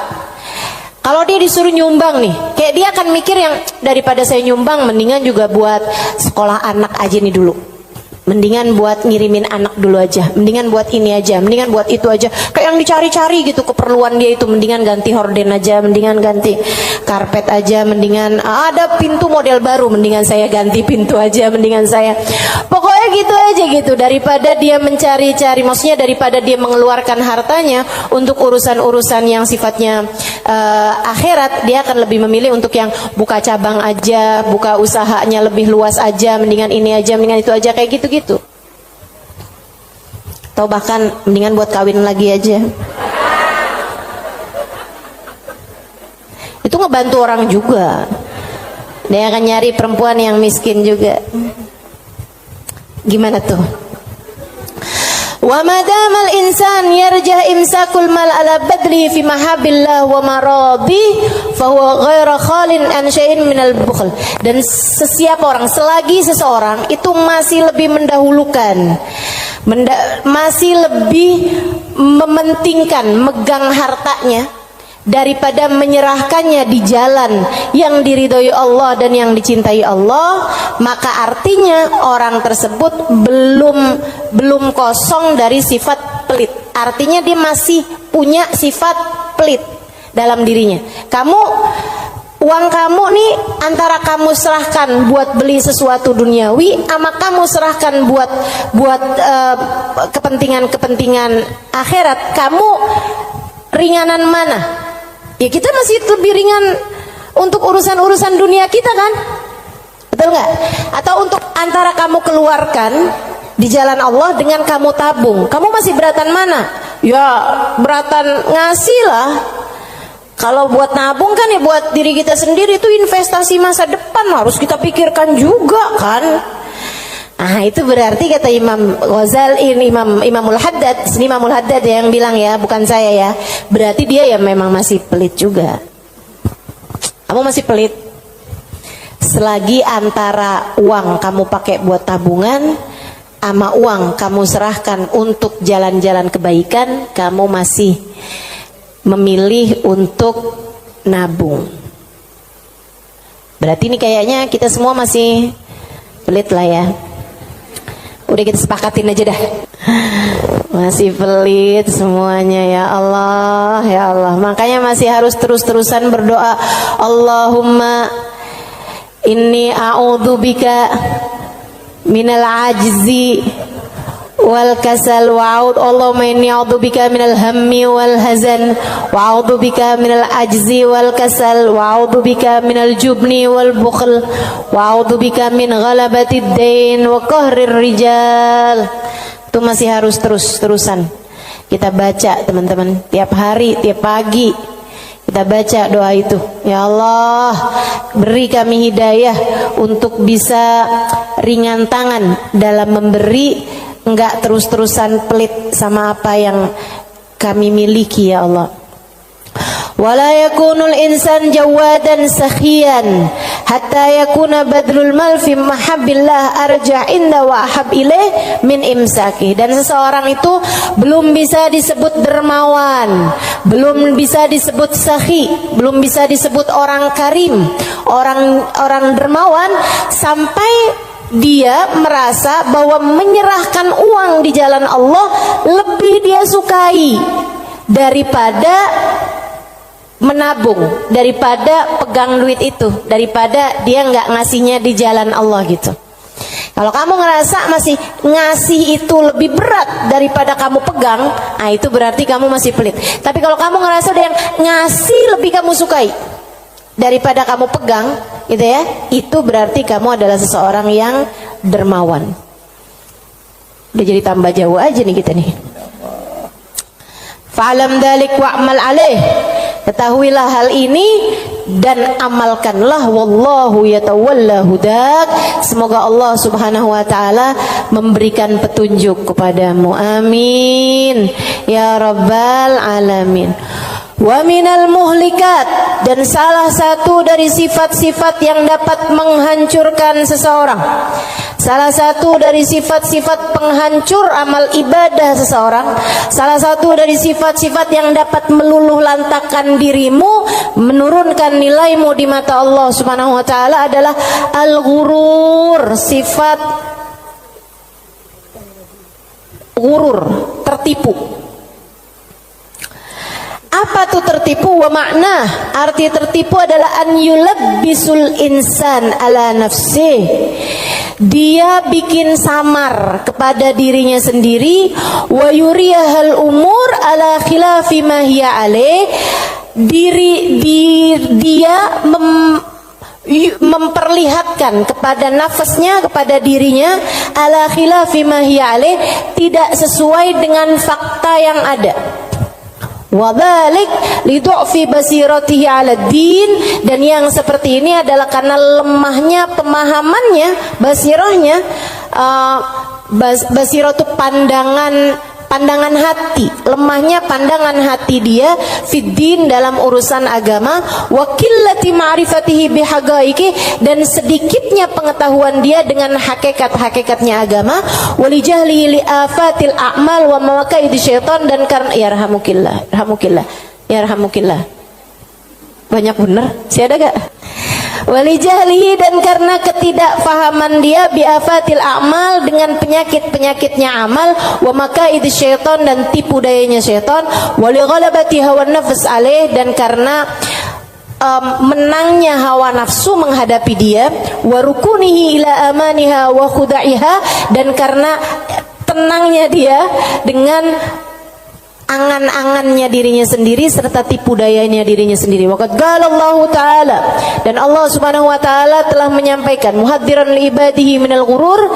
Kalau dia disuruh nyumbang nih, kayak dia akan mikir yang daripada saya nyumbang, mendingan juga buat sekolah anak aja nih dulu, mendingan buat ngirimin anak dulu aja, mendingan buat ini aja, mendingan buat itu aja. Kayak yang dicari-cari gitu keperluan dia itu, mendingan ganti horden aja, mendingan ganti karpet aja, mendingan ada pintu model baru, mendingan saya ganti pintu aja, mendingan saya, pokoknya gitu aja gitu. Daripada dia mencari-cari, maksudnya daripada dia mengeluarkan hartanya untuk urusan-urusan yang sifatnya akhirat, dia akan lebih memilih untuk yang buka cabang aja, buka usahanya lebih luas aja, mendingan ini aja, mendingan itu aja, kayak gitu. Atau bahkan mendingan buat kawin lagi aja. Itu ngebantu orang juga. Dia akan nyari perempuan yang miskin juga. Gimana tuh? Wa madamal insan yarjah imsakul mal ala badli fi mahabillah wa maradi fa huwa ghairu khalin an syai'in minal bukhl. Dan sesiapa orang, selagi seseorang itu masih lebih mendahulukan, masih lebih mementingkan megang hartanya daripada menyerahkannya di jalan yang diridhoi Allah dan yang dicintai Allah, maka artinya orang tersebut belum kosong dari sifat pelit. Artinya dia masih punya sifat pelit dalam dirinya. Uang kamu nih antara kamu serahkan buat beli sesuatu duniawi, sama kamu serahkan buat kepentingan akhirat, kamu ringanan mana? Ya kita masih lebih ringan untuk urusan-urusan dunia kita kan, betul nggak? Atau untuk antara kamu keluarkan di jalan Allah dengan kamu tabung, kamu masih beratan mana? Ya beratan ngasih lah. Kalau buat nabung kan ya buat diri kita sendiri, itu investasi masa depan, harus kita pikirkan juga kan. Ah itu berarti kata Imam Ghazali, Imamul Haddad, Imamul Haddad yang bilang ya, bukan saya ya. Berarti dia ya memang masih pelit juga. Kamu masih pelit. Selagi antara uang kamu pakai buat tabungan sama uang kamu serahkan untuk jalan-jalan kebaikan, kamu masih memilih untuk nabung. Berarti ini kayaknya kita semua masih pelit lah ya. Udah kita sepakatin aja dah. Masih pelit semuanya, ya Allah, ya Allah. Makanya masih harus terus-terusan berdoa. Allahumma inni a'udzubika minal ajzi wal kasal wa'ud. Allahumma inni a'udzubika minal hammi wal hazan wa a'udzubika minal ajzi wal kasal wa a'udzubika minal jubni wal bukhl wa a'udzubika min ghalabatid dain wa qahrir rijal. Itu masih harus terus-terusan kita baca teman-teman, tiap hari, tiap pagi kita baca doa itu. Ya Allah, beri kami hidayah untuk bisa ringan tangan dalam memberi, enggak terus-terusan pelit sama apa yang kami miliki ya Allah. Wala yakunul insan jawadan sakhiyan hatta yakuna badlul mal fi mahabbillah arja inda wa ahab ilaih min imsaki. Dan seseorang itu belum bisa disebut dermawan, belum bisa disebut sakhi, belum bisa disebut orang karim, orang dermawan sampai dia merasa bahwa menyerahkan uang di jalan Allah lebih dia sukai daripada menabung, daripada pegang duit itu, daripada dia nggak ngasihnya di jalan Allah gitu. Kalau kamu ngerasa masih ngasih itu lebih berat daripada kamu pegang, nah itu berarti kamu masih pelit. Tapi kalau kamu ngerasa yang ngasih lebih kamu sukai daripada kamu pegang, gitu ya, itu berarti kamu adalah seseorang yang dermawan. Udah jadi tambah jauh aja nih kita nih. Fa'alam dalik wa'mal alaih. Ketahuilah hal ini dan amalkanlah. Wallahu yatawalla hudak. Semoga Allah subhanahu wa ta'ala memberikan petunjuk kepadamu. Amin ya rabbal alamin. Wa minal muhlikat, dan salah satu dari sifat-sifat yang dapat menghancurkan seseorang, salah satu dari sifat-sifat penghancur amal ibadah seseorang, salah satu dari sifat-sifat yang dapat meluluh lantakkan dirimu, menurunkan nilaimu di mata Allah subhanahu wa ta'ala adalah al-ghurur, sifat ghurur, tertipu. Apa tuh tertipu? Wa makna, arti tertipu adalah an yulabbisul insan ala nafsih. Dia bikin samar kepada dirinya sendiri, wa yuriyahal umur ala khilafi ma hiya alaih. Dia memperlihatkan kepada nafasnya, kepada dirinya, ala khilafi ma hiya alaih, tidak sesuai dengan fakta yang ada. Wadhalik lidu'fi basiratihi 'ala din, dan yang seperti ini adalah karena lemahnya pemahamannya, basirahnya. Basirah itu pandangan hati, lemahnya pandangan hati dia fiddin, dalam urusan agama, wa qillati ma'rifatihi bihaqaiqi, dan sedikitnya pengetahuan dia dengan hakikat-hakikatnya agama, walijahli li afatil a'mal wa mawaqaidi syaitan, dan karena yarhamukillah banyak bener sih, ada gak? Walijahlihi, dan karena ketidakfahaman dia biafatil a'mal, dengan penyakit-penyakitnya amal, wa makaidi syaitan, dan tipu dayanya syaitan, walighalabati hawa nafs alaih, dan karena menangnya hawa nafsu menghadapi dia, wa rukunihi ila amaniha wa khuda'iha, dan karena tenangnya dia dengan angan-angannya dirinya sendiri serta tipu dayanya dirinya sendiri. Waqad qala Allah Ta'ala, dan Allah Subhanahu wa taala telah menyampaikan muhadziran li ibadihi minal ghurur,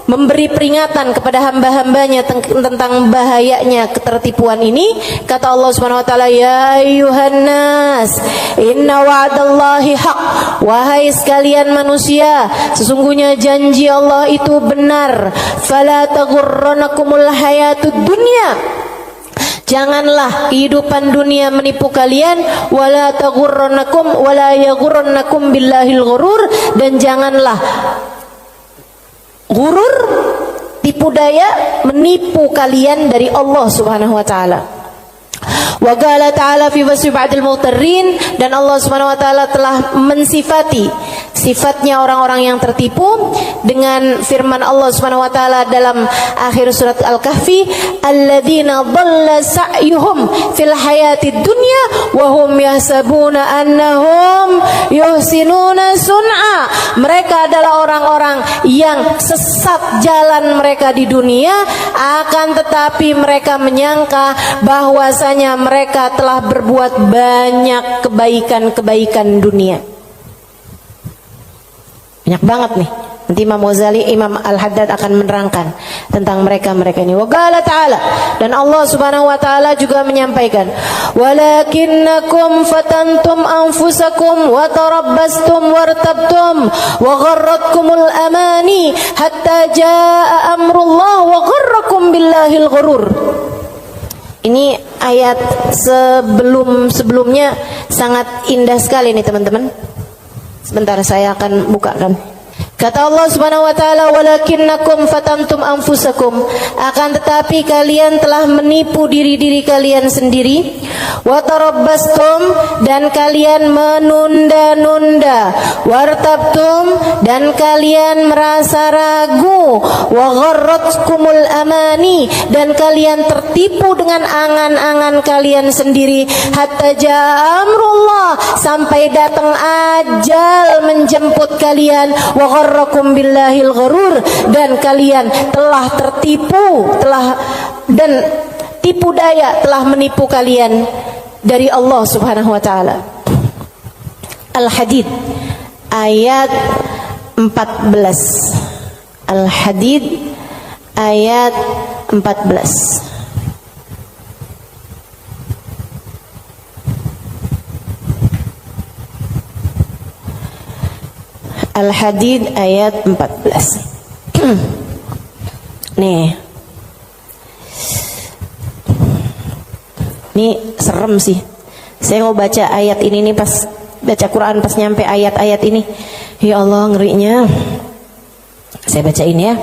memberi peringatan kepada hamba-hambanya tentang bahayanya ketertipuan ini. Kata Allah Subhanahu wa taala, ya ayyuhan nas inna wa'dallahi haq, wahai sekalian manusia, sesungguhnya janji Allah itu benar. Fala taghurranakumul hayatud dunya, janganlah kehidupan dunia menipu kalian, wala taghurrannakum wala yaghurrannakum billahil ghurur, dan janganlah ghurur, tipu daya, menipu kalian dari Allah Subhanahu wa taala. Wa qala ta'ala fi wasfi ba'dil mughtarrin, dan Allah Subhanahu wa taala telah mensifati sifatnya orang-orang yang tertipu dengan firman Allah Subhanahu wa taala dalam akhir surat Al-Kahfi, alladzina dhalla sa'yuhum fil hayatid dunya wa hum yahsabuna annahum yuhsinuna sun'a. Mereka adalah orang-orang yang sesat jalan mereka di dunia, akan tetapi mereka menyangka bahwasanya mereka telah berbuat banyak kebaikan-kebaikan dunia. Banyak banget nih. Nanti Imam Ghazali, Imam Al-Haddad akan menerangkan tentang mereka-mereka ini. Wa qala ta'ala, dan Allah Subhanahu wa taala juga menyampaikan, walakinnakum fatantum anfusakum wa tarabbastum wartabtum wa gharratkumul amani hatta jaa amrullah wa gharrakum billahil ghurur. Ini ayat sebelumnya sangat indah sekali nih teman-teman. Sebentar saya akan bukakan. Kata Allah Subhanahu wa taala, "Walakinnakum fatantum anfusakum." Akan tetapi kalian telah menipu diri-diri kalian sendiri. Wa tarabbastum, dan kalian menunda-nunda. Wartabtum, dan kalian merasa ragu. Wa gharratkumul amani, dan kalian tertipu dengan angan-angan kalian sendiri. Hatta jaa amrullah, sampai datang ajal menjemput kalian. Wa gharrakum billahil gharur, dan kalian telah tertipu, dan tipu daya telah menipu kalian dari Allah Subhanahu wa taala. Al-Hadid ayat 14. Al-Hadid ayat 14. Al-Hadid ayat 14. Nih. Ini serem sih. Saya mau baca ayat ini nih, pas baca Quran pas nyampe ayat-ayat ini. Ya Allah, ngerinya. Saya bacain ya.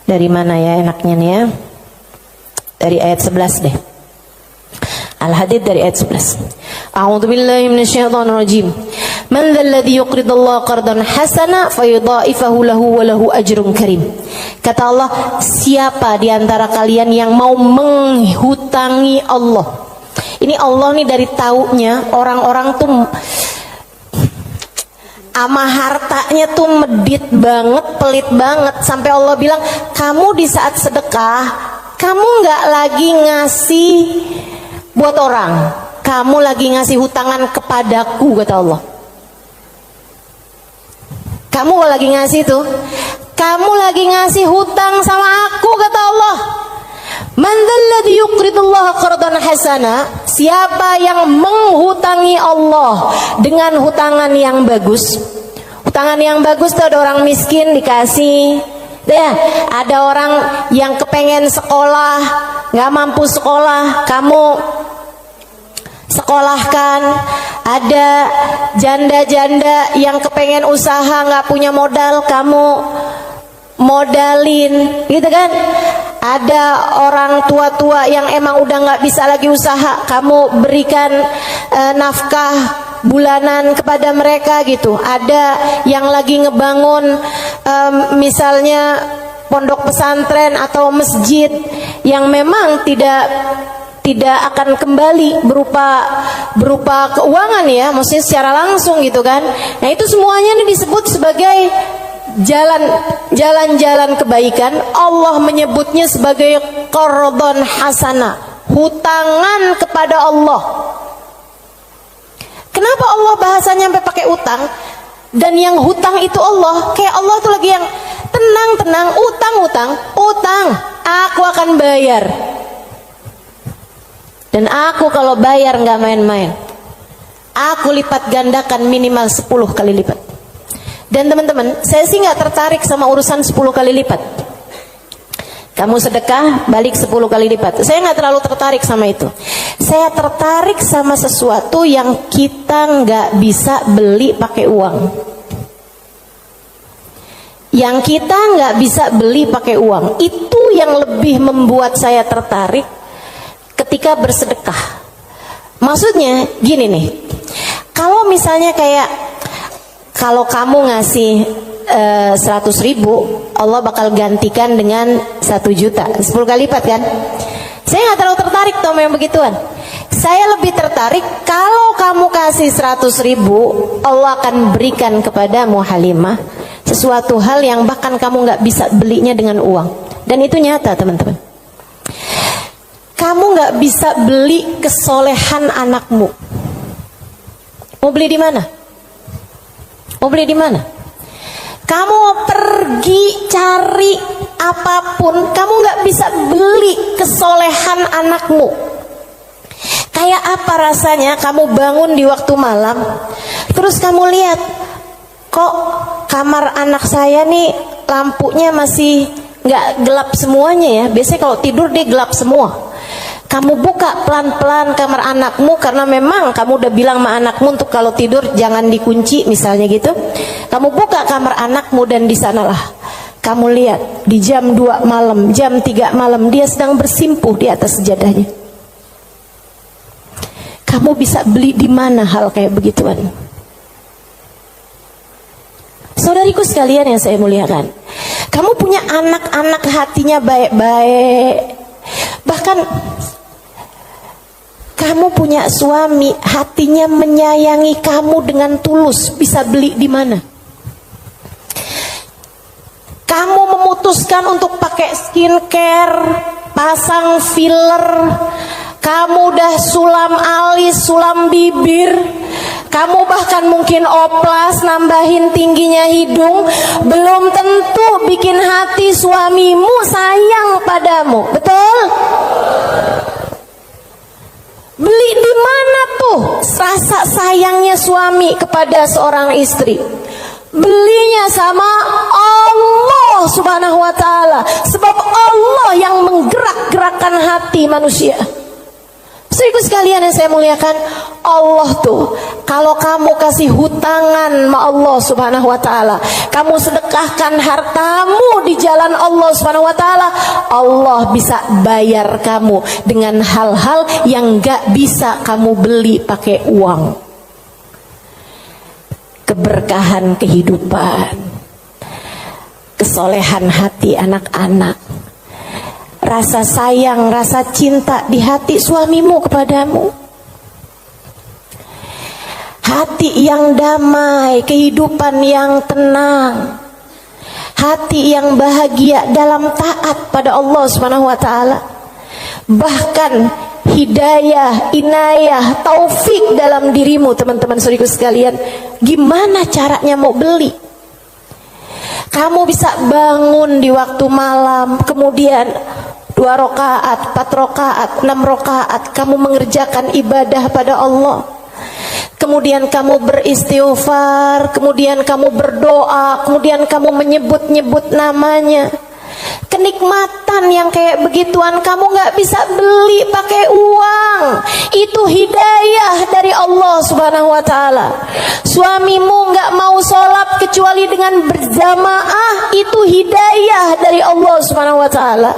Dari mana ya enaknya nih ya? Dari ayat 11 deh. Al-Hadid dari ayat 11. A'udzu billahi minasyaitonir rajim. Man dzalladzi yuqridullaha qardan hasana fayudha'ifahu lahu wa lahu ajrun karim. Kata Allah, siapa di antara kalian yang mau menghutangi Allah? Ini Allah nih dari taunya orang-orang tuh ama hartanya tuh medit banget, pelit banget, sampai Allah bilang, kamu di saat sedekah, kamu nggak lagi ngasih buat orang, kamu lagi ngasih hutangan kepadaku, kata Allah. Kamu lagi ngasih tuh, kamu lagi ngasih hutang sama aku, kata Allah. Man dzalladzi yuqridullaha qardan hasana, siapa yang menghutangi Allah dengan hutangan yang bagus. Hutangan yang bagus tuh ada orang miskin dikasih. Ya, ada orang yang kepengen sekolah, nggak mampu sekolah, kamu sekolahkan. Ada janda-janda yang kepengen usaha, nggak punya modal, kamu modalin, gitu kan? Ada orang tua-tua yang emang udah nggak bisa lagi usaha, kamu berikan nafkah bulanan kepada mereka gitu. Ada yang lagi ngebangun misalnya pondok pesantren atau masjid yang memang tidak akan kembali berupa keuangan ya, maksudnya secara langsung gitu kan. Nah itu semuanya ini disebut sebagai jalan-jalan kebaikan. Allah menyebutnya sebagai qardhan hasanah, hutangan kepada Allah. Kenapa Allah bahasanya sampai pakai utang? Dan yang hutang itu Allah, kayak Allah tuh lagi yang tenang, utang, aku akan bayar. Dan aku kalau bayar nggak main-main, aku lipat gandakan minimal 10 kali lipat. Dan teman-teman, saya sih nggak tertarik sama urusan 10 kali lipat. Kamu sedekah balik 10 kali lipat, saya nggak terlalu tertarik sama itu. Saya tertarik sama sesuatu yang kita nggak bisa beli pakai uang, yang kita nggak bisa beli pakai uang. Itu yang lebih membuat saya tertarik ketika bersedekah. Maksudnya gini nih, kalau misalnya kayak kalau kamu ngasih 100.000, Allah bakal gantikan dengan 1 juta, 10 kali lipat kan? Saya nggak terlalu tertarik sama yang begituan. Saya lebih tertarik kalau kamu kasih 100.000, Allah akan berikan kepadamu Halimah sesuatu hal yang bahkan kamu nggak bisa belinya dengan uang. Dan itu nyata teman-teman. Kamu nggak bisa beli kesolehan anakmu. Mau beli di mana? Mau beli di mana? Kamu pergi cari apapun, kamu nggak bisa beli kesolehan anakmu. Kayak apa rasanya kamu bangun di waktu malam, terus kamu lihat, kok kamar anak saya nih lampunya masih nggak gelap semuanya ya. Biasanya kalau tidur dia gelap semua. Kamu buka pelan-pelan kamar anakmu, karena memang kamu udah bilang sama anakmu untuk kalau tidur jangan dikunci misalnya gitu. Kamu buka kamar anakmu dan di sanalah kamu lihat di jam 2 malam, jam 3 malam dia sedang bersimpuh di atas sejadahnya. Kamu bisa beli di mana hal kayak begituan? Saudariku sekalian yang saya muliakan, kamu punya anak-anak hatinya baik-baik. Bahkan kamu punya suami hatinya menyayangi kamu dengan tulus, bisa beli di mana? Kamu memutuskan untuk pakai skincare, pasang filler, kamu udah sulam alis, sulam bibir, kamu bahkan mungkin oplas, nambahin tingginya hidung, belum tentu bikin hati suamimu sayang padamu, betul? Beli di mana tuh rasa sayangnya suami kepada seorang istri? Belinya sama Allah Subhanahu wa ta'ala. Sebab Allah yang menggerak-gerakkan hati manusia. Saudaraku sekalian yang saya muliakan, Allah tuh kalau kamu kasih hutangan sama Allah Subhanahu wa ta'ala, kamu sedekahkan hartamu di jalan Allah Subhanahu wa ta'ala, Allah bisa bayar kamu dengan hal-hal yang gak bisa kamu beli pakai uang. Keberkahan kehidupan, kesolehan hati anak-anak, rasa sayang, rasa cinta di hati suamimu kepadamu, hati yang damai, kehidupan yang tenang, hati yang bahagia dalam taat pada Allah Subhanahu wa ta'ala. Bahkan hidayah, inayah, taufik dalam dirimu, teman-teman saudariku sekalian. Gimana caranya mau beli? Kamu bisa bangun di waktu malam, kemudian 2 rakaat, 4 rakaat, 6 rakaat kamu mengerjakan ibadah pada Allah. Kemudian kamu beristighfar, kemudian kamu berdoa, kemudian kamu menyebut-nyebut namanya. Kenikmatan yang kayak begituan kamu gak bisa beli pakai uang. Itu hidayah dari Allah Subhanahu wa ta'ala. Suamimu gak mau sholat kecuali dengan berjamaah, itu hidayah dari Allah Subhanahu wa ta'ala.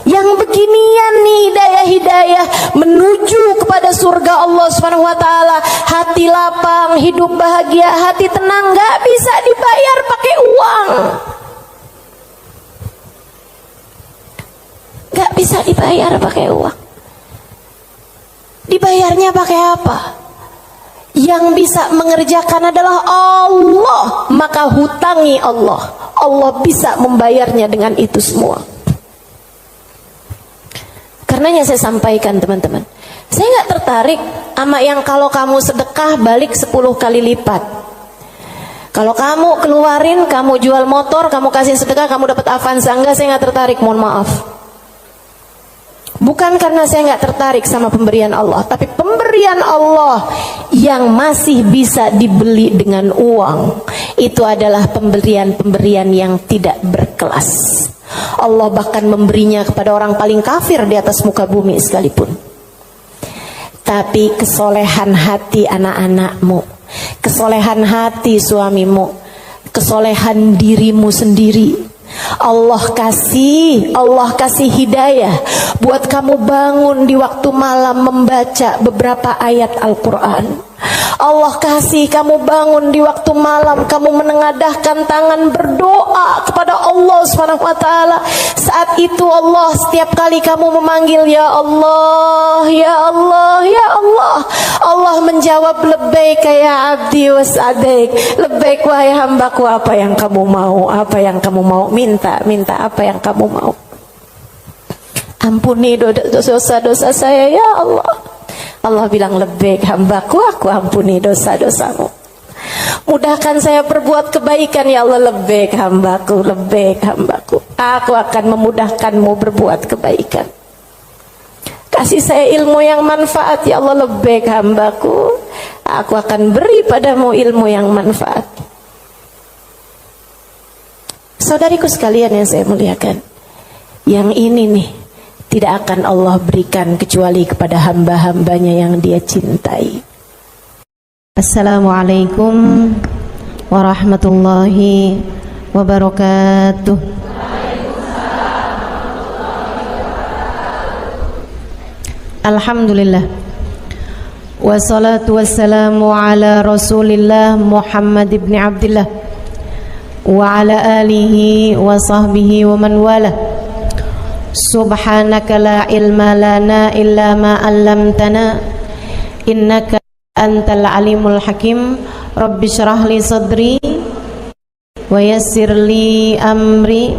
Yang beginian nih hidayah-hidayah menuju kepada surga Allah Subhanahu wa ta'ala. Hati lapang, hidup bahagia, hati tenang, gak bisa dibayar pakai uang. Gak bisa dibayar pakai uang. Dibayarnya pakai apa? Yang bisa mengerjakan adalah Allah. Maka hutangi Allah. Allah bisa membayarnya dengan itu semua. Karenanya saya sampaikan teman-teman, saya gak tertarik sama yang kalau kamu sedekah balik 10 kali lipat. Kalau kamu keluarin, kamu jual motor, kamu kasih sedekah, kamu dapat Avanza. Enggak, saya gak tertarik, mohon maaf. Bukan karena saya nggak tertarik sama pemberian Allah, tapi pemberian Allah yang masih bisa dibeli dengan uang, itu adalah pemberian-pemberian yang tidak berkelas. Allah bahkan memberinya kepada orang paling kafir di atas muka bumi sekalipun. Tapi kesolehan hati anak-anakmu, kesolehan hati suamimu, kesolehan dirimu sendiri, Allah kasih hidayah buat kamu bangun di waktu malam membaca beberapa ayat Al-Quran. Allah kasih kamu bangun di waktu malam, kamu menengadahkan tangan berdoa kepada Allah Subhanahu wa ta'ala. Saat itu Allah, setiap kali kamu memanggil ya Allah, ya Allah, ya Allah, Allah menjawab labbaik ya abdi was'adaik, labbaik wahai hambaku, apa yang kamu mau, apa yang kamu mau, minta apa yang kamu mau. Ampuni dosa-dosa saya ya Allah. Allah bilang labbaik hambaku, aku ampuni dosa-dosamu. Mudahkan saya berbuat kebaikan ya Allah, labbaik hambaku, labbaik hambaku. Aku akan memudahkanmu berbuat kebaikan. Kasih saya ilmu yang manfaat ya Allah, labbaik hambaku. Aku akan beri padamu ilmu yang manfaat. Saudariku sekalian yang saya muliakan, yang ini nih tidak akan Allah berikan kecuali kepada hamba-hambanya yang Dia cintai. Assalamualaikum warahmatullahi wabarakatuh. Alhamdulillah, wassalatu wassalamu ala Rasulillah Muhammad ibn Abdillah wa ala alihi wa sahbihi wa man wala. Subhanaka la ilma lana illa ma 'allamtana innaka antal alimul hakim. Rabbi shrah li sadri wa yassir li amri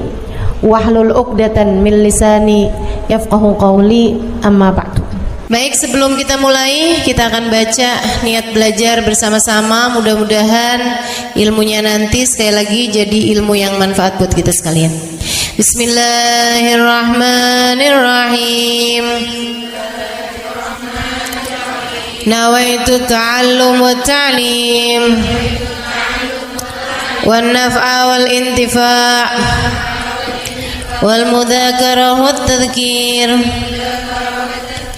wahlul 'uqdatan min lisani yafqahu qawli, amma ba'du. Baik, sebelum kita mulai, kita akan baca niat belajar bersama-sama. Mudah-mudahan ilmunya nanti sekali lagi jadi ilmu yang manfaat buat kita sekalian. Bismillahirrahmanirrahim. Nawaitu ta'allum wa ta'lim wan naf'a wal intifa' wal mudzakarah wat tadhkir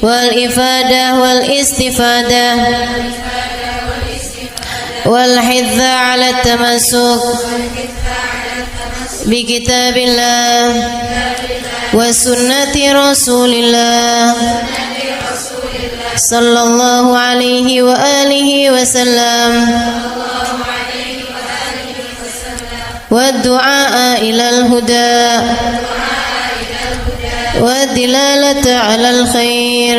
wal ifadah wal istifadah wal hidza ala tamassuk bi kitabillah wa sunnati rasulillah sallallahu alaihi wa alihi wa sallam wa du'a ila al-huda والدلالة على الخير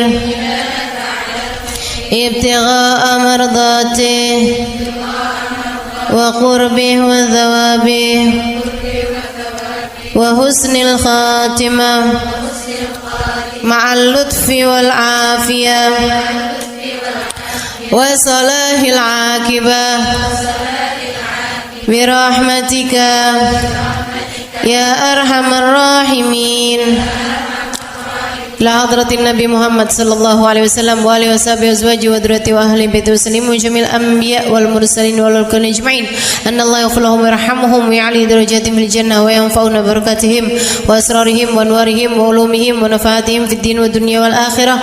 ابتغاء مرضاته وقربه وثوابه وحسن الخاتمة مع اللطف والعافية وصلاح العاقبة برحمتك يا أرحم الراحمين. La hadratin Nabi Muhammad sallallahu alaihi wasallam wa alihi washabihi azwaji wa dzurriyyati wa ahli baiti wasallim jamil anbiya wal mursalin wal kulli ajma'in. Anna Allah yaghfir lahum wa yarhamuhum wa ya'li darajatihim fil jannah wa yanfa'una barakatihim wa asrarihim wa anwarihim wa ulumihim wa nafaatihim fid din wa dunya wal akhirah.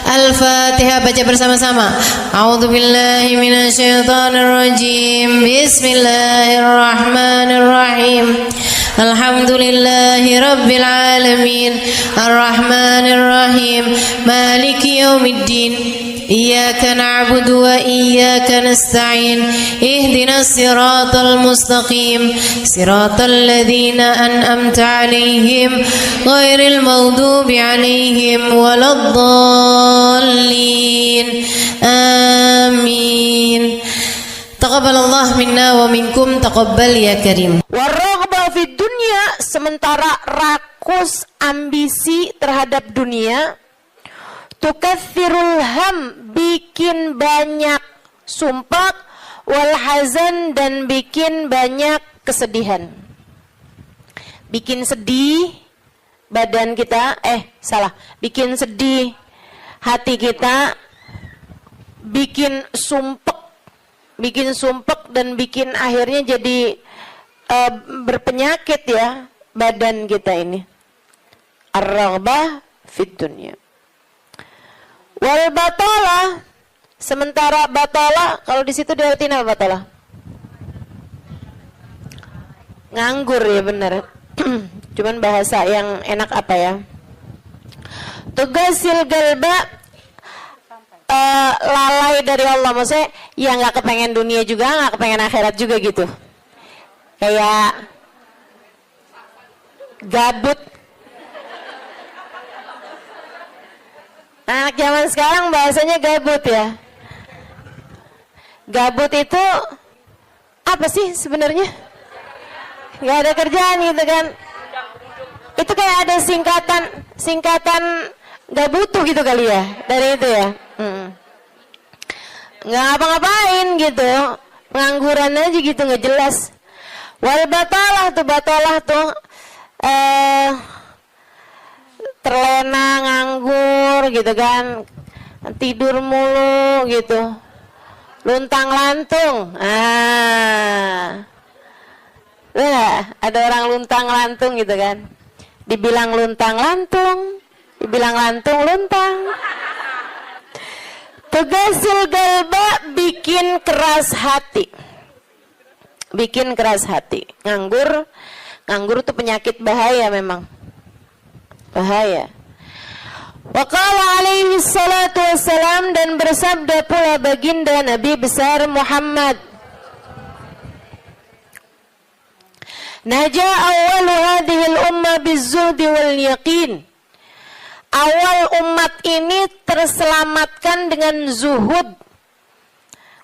Al-Fatihah, baca bersama-sama. A'udzu billahi minasy syaithanir rajim. Bismillahirrahmanirrahim. Alhamdulillahi rabbil alamin. Ar-Rahmanir Rahim. Maliki yaumiddin. Iyyaka na'budu wa iyyaka nasta'in. Ihdinas siratal mustaqim. Siratal ladzina an'amta 'alaihim ghairil maghdubi 'alaihim waladdallin. Amin. Taqabbalallah minna wa minkum, taqabbal ya karim. Warraghba fid dunya, sementara rakus ambisi terhadap dunia, tukathirul ham, bikin banyak sumpah, wal hazan, dan bikin banyak kesedihan. Bikin sedih badan kita, bikin sedih hati kita, bikin sumpek dan bikin akhirnya jadi berpenyakit ya badan kita ini. Ar-raghbah fid dunya. Wal batalah, sementara batalah, kalau di situ diartikan apa batalah? Nganggur ya, benar. Cuman bahasa yang enak apa ya? Tugasil galba, lalai dari Allah, maksudnya ya nggak kepengen dunia juga, nggak kepengen akhirat juga gitu, kayak gabut. Anak zaman sekarang bahasanya gabut ya. Gabut itu apa sih sebenarnya? Nggak ada kerjaan gitu kan? Itu kayak ada singkatan nggak butuh gitu kali ya, dari itu ya. Nggak ngapa-ngapain gitu, pengangguran aja gitu, nggak jelas. Wal batalah tuh terlena, nganggur gitu kan, tidur mulu gitu, luntang lantung. Nah, ada orang luntang-lantung gitu kan. Dibilang luntang-lantung, dibilang lantung-luntang. Tugasul galba, bikin keras hati. Bikin keras hati. Nganggur tuh penyakit bahaya memang. Bahaya. Wa qala alaihi salatu wassalam, dan bersabda pula baginda Nabi besar Muhammad, Naja awalu hadhil umma bizzuhdi wal yaqin. Awal umat ini terselamatkan dengan zuhud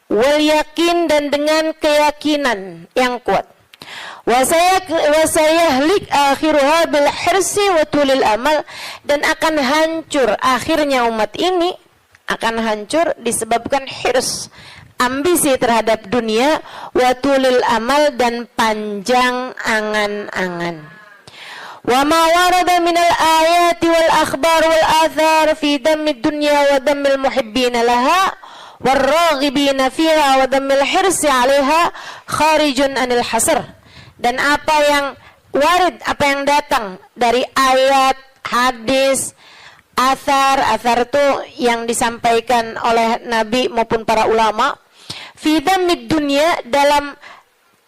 wal yakin, dan dengan keyakinan yang kuat. Wasayahlik akhiruha bil hirsi wa tulil amal, dan akan hancur akhirnya umat ini, akan hancur disebabkan hirs, ambisi terhadap dunia, wa tulil amal, dan panjang angan-angan. Wa ma warada minal ayati wal akhbar wal athar fi dammid dunya wa dammil muhibbina laha warraghibina fiha wa dammil hirsi 'alaiha kharijun anil hasr. Dan apa yang warid, apa yang datang dari ayat, hadis, athar itu yang disampaikan oleh Nabi maupun para ulama, fi dammid dunya, dalam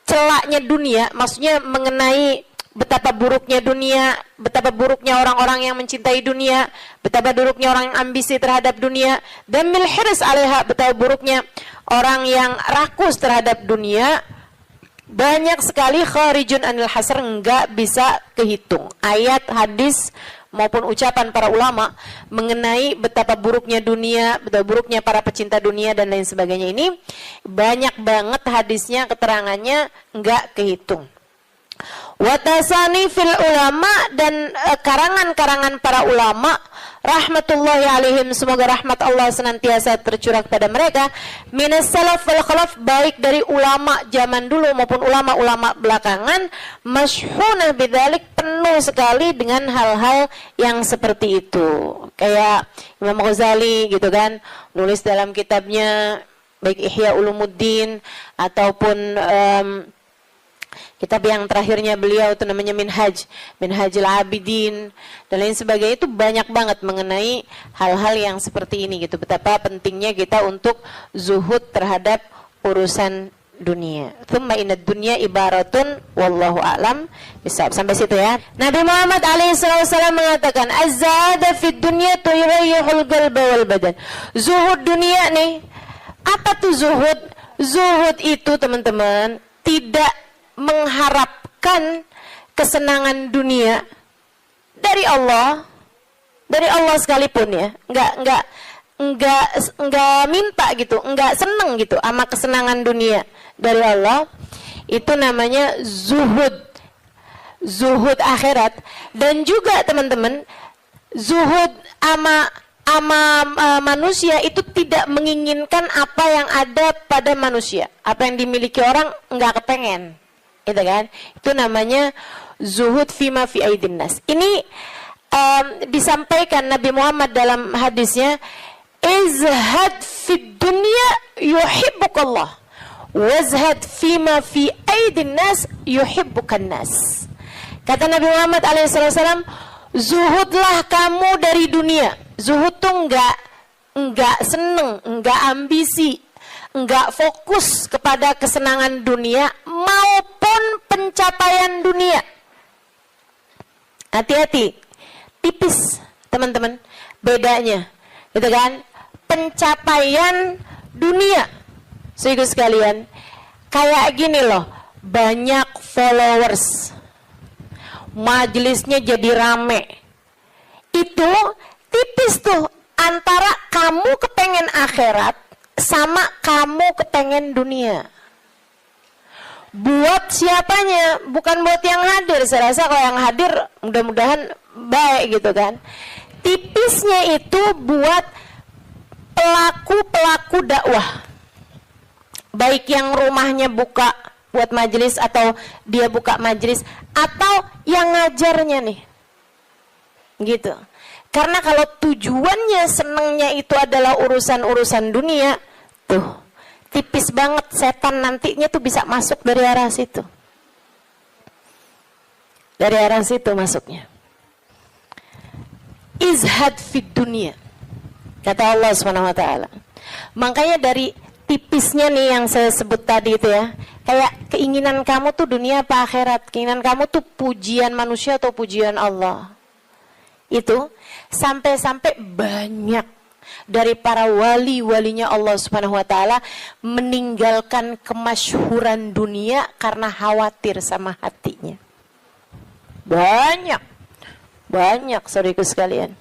celaknya dunia, maksudnya mengenai betapa buruknya dunia, betapa buruknya orang-orang yang mencintai dunia, betapa buruknya orang yang ambisi terhadap dunia, dan mil hirs 'alaiha, betapa buruknya orang yang rakus terhadap dunia. Banyak sekali kharijun anil hasr, enggak bisa kehitung. Ayat, hadis maupun ucapan para ulama mengenai betapa buruknya dunia, betapa buruknya para pecinta dunia dan lain sebagainya ini banyak banget hadisnya, keterangannya enggak kehitung. Watasani fil ulama, dan karangan-karangan para ulama rahmatullahi alaihim, semoga rahmat Allah senantiasa tercurah kepada mereka, minas salaf wal khalaf, baik dari ulama zaman dulu maupun ulama-ulama belakangan, masyhunah bidzalik, penuh sekali dengan hal-hal yang seperti itu. Kayak Imam Ghazali gitu kan, nulis dalam kitabnya baik Ihya Ulumuddin ataupun kitab yang terakhirnya beliau itu namanya Minhajul Abidin dan lain sebagainya, itu banyak banget mengenai hal-hal yang seperti ini gitu. Betapa pentingnya kita untuk zuhud terhadap urusan dunia. Tsumma inad dunya ibaratun wallahu a'lam bisawab. Sampai situ ya. Nabi Muhammad alaihissalam mengatakan, az-zahada fid dunya tuyrayyihul qalba wal badan. Zuhud dunia nih. Apa tuh zuhud? Zuhud itu teman-teman tidak mengharapkan kesenangan dunia dari Allah sekalipun ya, enggak minta gitu, enggak seneng gitu sama kesenangan dunia dari Allah. Itu namanya zuhud akhirat. Dan juga teman-teman, zuhud ama manusia itu tidak menginginkan apa yang ada pada manusia, apa yang dimiliki orang enggak kepengen. Itu kan, itu namanya zuhud fima fi aidin nas. Ini disampaikan Nabi Muhammad dalam hadisnya, izhad fid dunya yuhibbukallah, wazhad fima fi aidin nas yuhibbukan nas. Kata Nabi Muhammad alaihissalam, zuhudlah kamu dari dunia. Zuhud tuh enggak seneng, enggak ambisi, enggak fokus kepada kesenangan dunia maupun pencapaian dunia. Hati-hati, tipis teman-teman bedanya, gitu kan? Pencapaian dunia, saudara sekalian, kayak gini loh, banyak followers, majelisnya jadi rame, itu tipis tuh antara kamu kepengen akhirat sama kamu kepengen dunia. Buat siapanya? Bukan buat yang hadir. Saya rasa kalau yang hadir mudah-mudahan baik gitu kan. Tipisnya itu buat pelaku-pelaku dakwah, baik yang rumahnya buka buat majelis atau dia buka majelis, atau yang ngajarnya nih gitu. Karena kalau tujuannya senengnya itu adalah urusan-urusan dunia, tuh tipis banget setan nantinya tuh bisa masuk dari arah situ. Dari arah situ masuknya. Izhad fid dunia. Kata Allah SWT. Makanya dari tipisnya nih yang saya sebut tadi itu ya. Kayak keinginan kamu tuh dunia apa akhirat? Keinginan kamu tuh pujian manusia atau pujian Allah? Itu sampai-sampai banyak dari para wali-walinya Allah Subhanahu wa taala meninggalkan kemasyhuran dunia karena khawatir sama hatinya. Banyak saudaraku sekalian.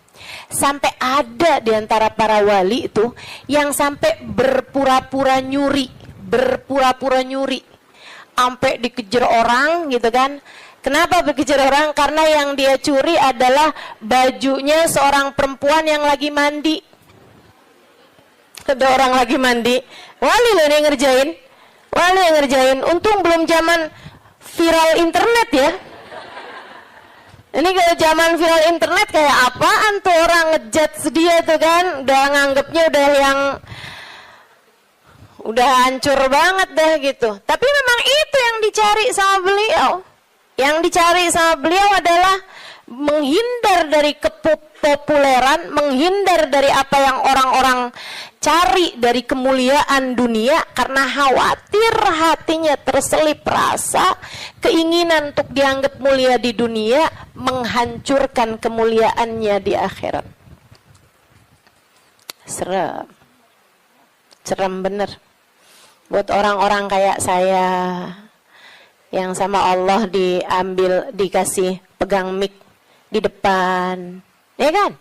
Sampai ada di antara para wali itu yang sampai berpura-pura nyuri, sampai dikejar orang gitu kan. Kenapa dikejar orang? Karena yang dia curi adalah bajunya seorang perempuan yang lagi mandi. Ada orang lagi mandi, wali loh yang ngerjain. Untung belum zaman viral internet ya. Ini kalau zaman viral internet kayak apaan tuh orang ngejudge dia tuh kan, udah nganggepnya udah hancur banget dah gitu. Tapi memang itu yang dicari sama beliau. Yang dicari sama beliau adalah menghindar dari kepopuleran, menghindar dari apa yang orang-orang cari dari kemuliaan dunia karena khawatir hatinya terselip rasa keinginan untuk dianggap mulia di dunia menghancurkan kemuliaannya di akhirat. Serem bener buat orang-orang kayak saya yang sama Allah dikasih pegang mic di depan, ya kan?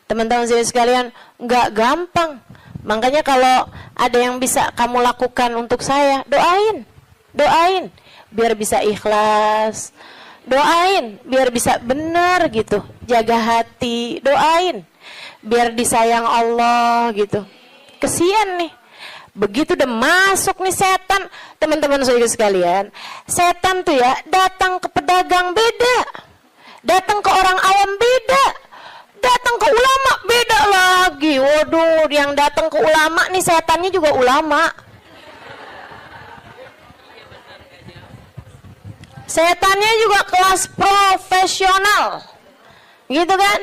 Teman-teman saya sekalian, nggak gampang. Makanya kalau ada yang bisa kamu lakukan untuk saya, doain, biar bisa ikhlas, doain, biar bisa benar gitu, jaga hati, doain, biar disayang Allah gitu. Kesian nih, begitu udah masuk nih setan, teman-teman saya sekalian, setan tuh ya datang ke pedagang beda, datang ke orang awam beda, datang ke ulama beda lagi. Waduh, yang datang ke ulama nih setannya juga ulama. Setannya juga kelas profesional, gitu kan?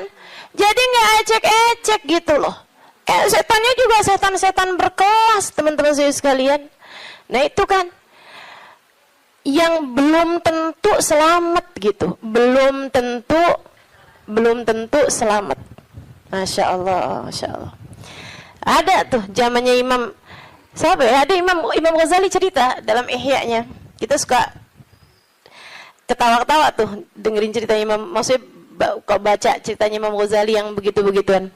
Jadi nggak ecek-ecek gitu loh. Setannya juga setan-setan berkelas, teman-teman saya sekalian. Nah itu kan yang belum tentu selamat gitu, belum tentu selamat. Masya Allah. Ada tuh zamannya Imam siapa ya? Ada Imam Ghazali cerita dalam Ihya-nya. Kita suka ketawa-ketawa tuh dengerin cerita Imam. Maksudnya kalau baca ceritanya Imam Ghazali yang begitu-begituan.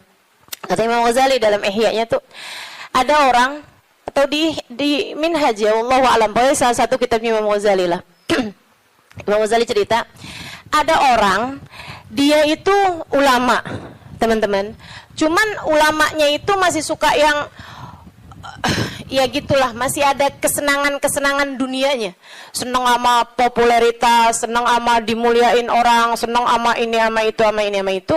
Kata Imam Ghazali dalam Ihya-nya tuh ada orang atau di Minhaj ya Allah alam, pokoknya salah satu kitabnya Imam Ghazali lah. Imam Ghazali cerita ada orang, dia itu ulama, teman-teman. Cuman ulamanya itu masih suka yang ya gitulah, masih ada kesenangan dunianya. Senang sama popularitas, senang sama dimuliain orang, senang sama ini sama itu.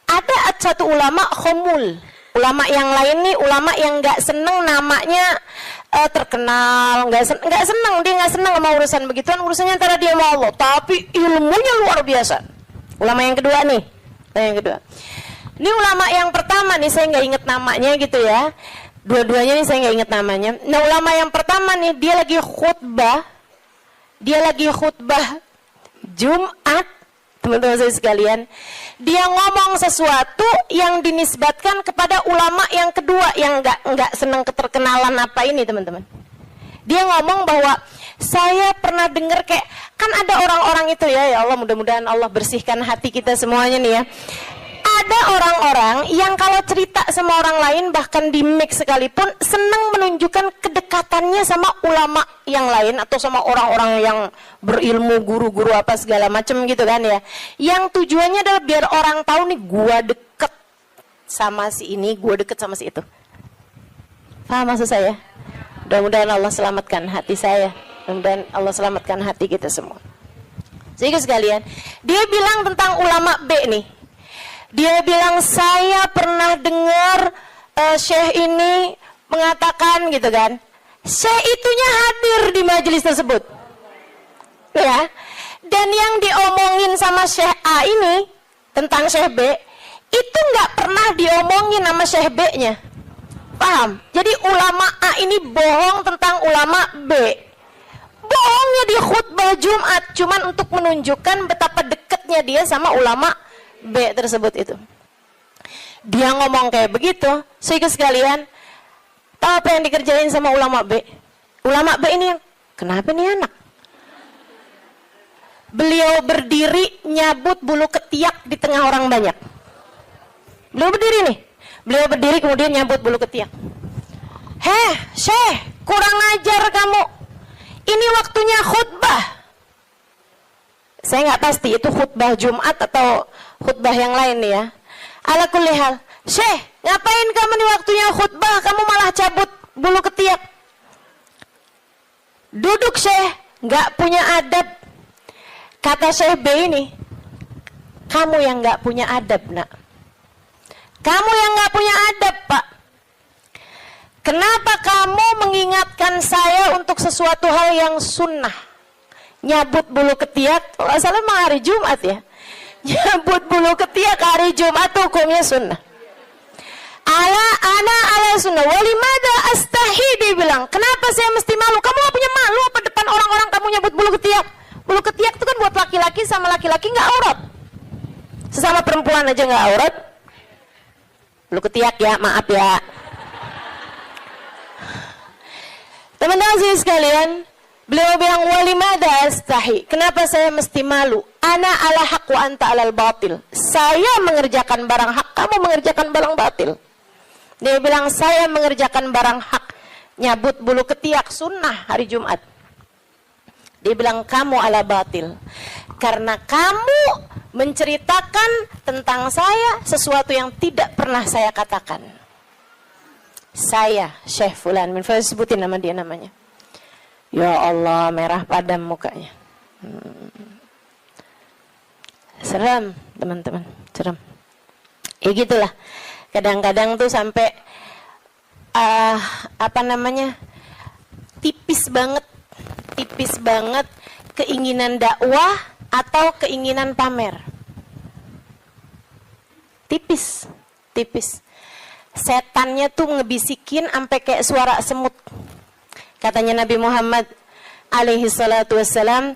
Ada satu ulama khomul. Ulama yang lain nih, ulama yang nggak seneng namanya terkenal, nggak seneng, dia nggak seneng sama urusan begituan, urusannya antara dia sama Allah. Tapi ilmunya luar biasa. Ulama yang kedua nih, Ini ulama yang pertama nih, saya nggak inget namanya gitu ya. Dua-duanya nih saya nggak inget namanya. Nah ulama yang pertama nih, dia lagi khutbah Jumat, teman-teman saya sekalian. Dia ngomong sesuatu yang dinisbatkan kepada ulama yang kedua yang nggak senang keterkenalan apa ini, teman-teman. Dia ngomong bahwa saya pernah dengar kayak kan ada orang-orang itu ya Allah, mudah-mudahan Allah bersihkan hati kita semuanya nih ya. Ada orang-orang yang kalau cerita sama orang lain bahkan di mic sekalipun senang menunjukkan kedekatannya sama ulama yang lain atau sama orang-orang yang berilmu, guru-guru apa segala macam gitu kan ya. Yang tujuannya adalah biar orang tahu nih gua deket sama si ini, gua deket sama si itu. Paham maksud saya? Mudah-mudahan Allah selamatkan hati saya. Mudah-mudahan Allah selamatkan hati kita semua. Jadi sekalian, dia bilang tentang ulama B nih. Dia bilang saya pernah dengar Syekh ini mengatakan gitu kan. Syekh itunya hadir di majelis tersebut. Ya. Dan yang diomongin sama Syekh A ini tentang Syekh B itu nggak pernah diomongin sama Syekh B-nya. Paham? Jadi ulama A ini bohong tentang ulama B. Bohongnya di khutbah Jumat cuman untuk menunjukkan betapa dekatnya dia sama ulama B tersebut itu. Dia ngomong kayak begitu, sehingga sekalian, tahu apa yang dikerjain sama ulama B? Ulama B ini yang, kenapa nih anak? Beliau berdiri nyabut bulu ketiak di tengah orang banyak. Beliau berdiri nih. Beliau berdiri kemudian nyabut bulu ketiak. Heh, Syekh, kurang ajar kamu. Ini waktunya khutbah. Saya nggak pasti itu khutbah Jumat atau khutbah yang lain nih ya. Ala kulli hal. Syekh, ngapain kamu nih waktunya khutbah? Kamu malah cabut bulu ketiak. Duduk Syekh, nggak punya adab. Kata Syekh B ini, kamu yang nggak punya adab nak. Kamu yang nggak punya adab pak. Kenapa kamu mengingatkan saya untuk sesuatu hal yang sunnah? Nyabut bulu ketiak, kalau nggak salah emang hari Jumat ya. Nyabut bulu ketiak hari Jumat hukumnya sunnah. Ala sunnah. Walimada astahi, dia bilang. Kenapa saya mesti malu? Kamu gak punya malu apa depan orang-orang kamu nyabut bulu ketiak? Bulu ketiak itu kan buat laki-laki sama laki-laki nggak aurat. Sesama perempuan aja nggak aurat. Bulu ketiak ya, maaf ya. Teman-teman sekalian, beliau bilang walimada astahi. Kenapa saya mesti malu? Ana ala haq wa anta alal batil. Saya mengerjakan barang hak, kamu mengerjakan barang batil. Dia bilang saya mengerjakan barang hak, nyabut bulu ketiak sunnah hari Jumat. Dia bilang kamu ala batil. Karena kamu menceritakan tentang saya sesuatu yang tidak pernah saya katakan. Saya Syekh Fulan, sebutin nama dia namanya. Ya Allah, merah padam mukanya. Seram teman-teman, seram. Ya gitulah. Kadang-kadang tuh sampai tipis banget keinginan dakwah atau keinginan pamer. Tipis. Setannya tuh ngebisikin sampai kayak suara semut. Katanya Nabi Muhammad alaihi salatu wassalam,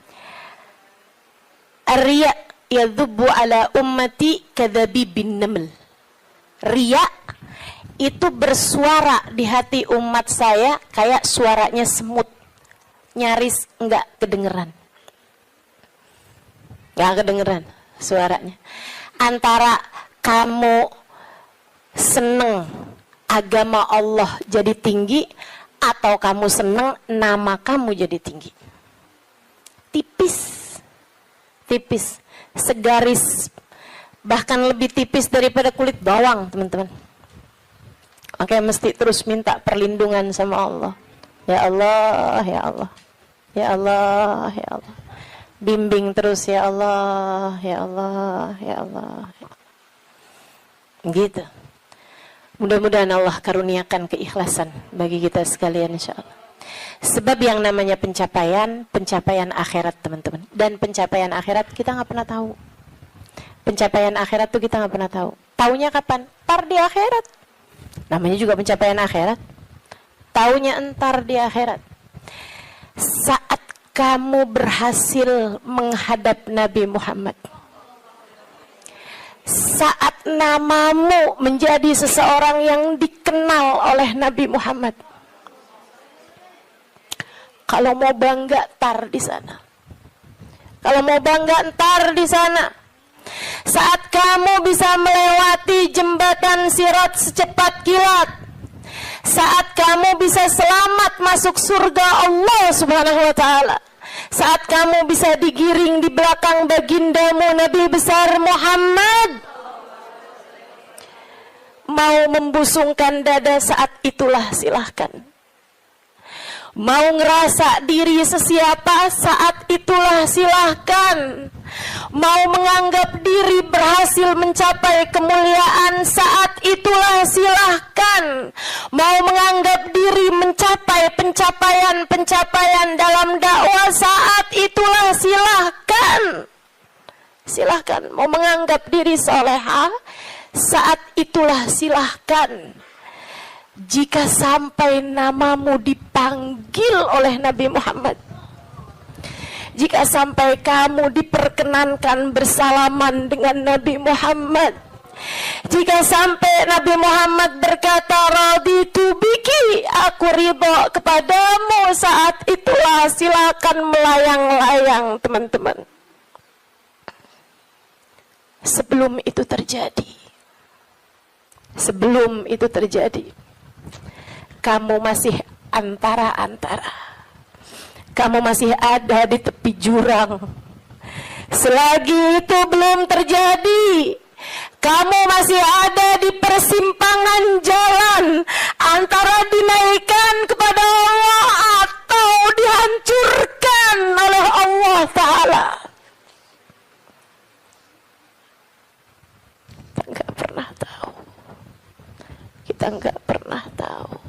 "Ar-riya yadhubbu ala ummati kadhabibin naml." Riya itu bersuara di hati umat saya kayak suaranya semut. Nyaris enggak kedengeran. Enggak kedengeran suaranya. Antara kamu seneng agama Allah jadi tinggi atau kamu seneng nama kamu jadi tinggi. Tipis. Segaris, bahkan lebih tipis daripada kulit bawang, teman-teman. Oke, mesti terus minta perlindungan sama Allah. Ya Allah, ya Allah. Ya Allah, ya Allah. Bimbing terus ya Allah, ya Allah, ya Allah. Gitu. Mudah-mudahan Allah karuniakan keikhlasan bagi kita sekalian insyaallah. Sebab yang namanya pencapaian akhirat teman-teman. Dan pencapaian akhirat kita nggak pernah tahu. Pencapaian akhirat tuh kita nggak pernah tahu. Taunya kapan? Entar di akhirat. Namanya juga pencapaian akhirat. Taunya entar di akhirat. Saat kamu berhasil menghadap Nabi Muhammad. Saat namamu menjadi seseorang yang dikenal oleh Nabi Muhammad. Kalau mau bangga, tar di sana. Kalau mau bangga, ntar di sana. Saat kamu bisa melewati jembatan Sirat secepat kilat. Saat kamu bisa selamat masuk surga Allah Subhanahu wa Ta'ala. Saat kamu bisa digiring di belakang bagindamu Nabi besar Muhammad. Mau membusungkan dada saat itulah silahkan. Mau ngerasa diri sesiapa saat itulah silahkan. Mau menganggap diri berhasil mencapai kemuliaan saat itulah silahkan. Mau menganggap diri mencapai pencapaian dalam dakwah saat itulah silahkan. silahkan. Mau menganggap diri soleha, saat itulah silahkan. Jika sampai namamu dipanggil oleh Nabi Muhammad, jika sampai kamu diperkenankan bersalaman dengan Nabi Muhammad, jika sampai Nabi Muhammad berkata raditu biki, aku ridho kepadamu, saat itulah silakan melayang-layang teman-teman. Sebelum itu terjadi, kamu masih antara-antara. Kamu masih ada di tepi jurang. Selagi itu belum terjadi, kamu masih ada di persimpangan jalan antara dinaikkan kepada Allah atau dihancurkan oleh Allah Ta'ala. Kita nggak pernah tahu. Kita nggak pernah tahu.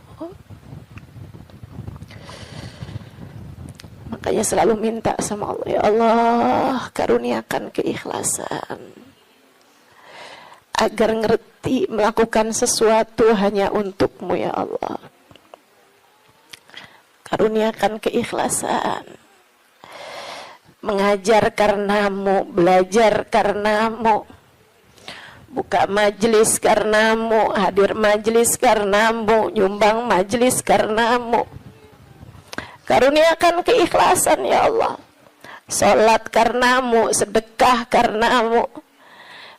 Makanya selalu minta sama Allah, ya Allah, karuniakan keikhlasan agar ngerti melakukan sesuatu hanya untukmu, ya Allah. Karuniakan keikhlasan, mengajar karenamu, belajar karenamu, buka majelis karenamu, hadir majelis karenamu, nyumbang majelis karenamu. Karuniakan keikhlasan, ya Allah. Sholat karenamu, sedekah karenamu,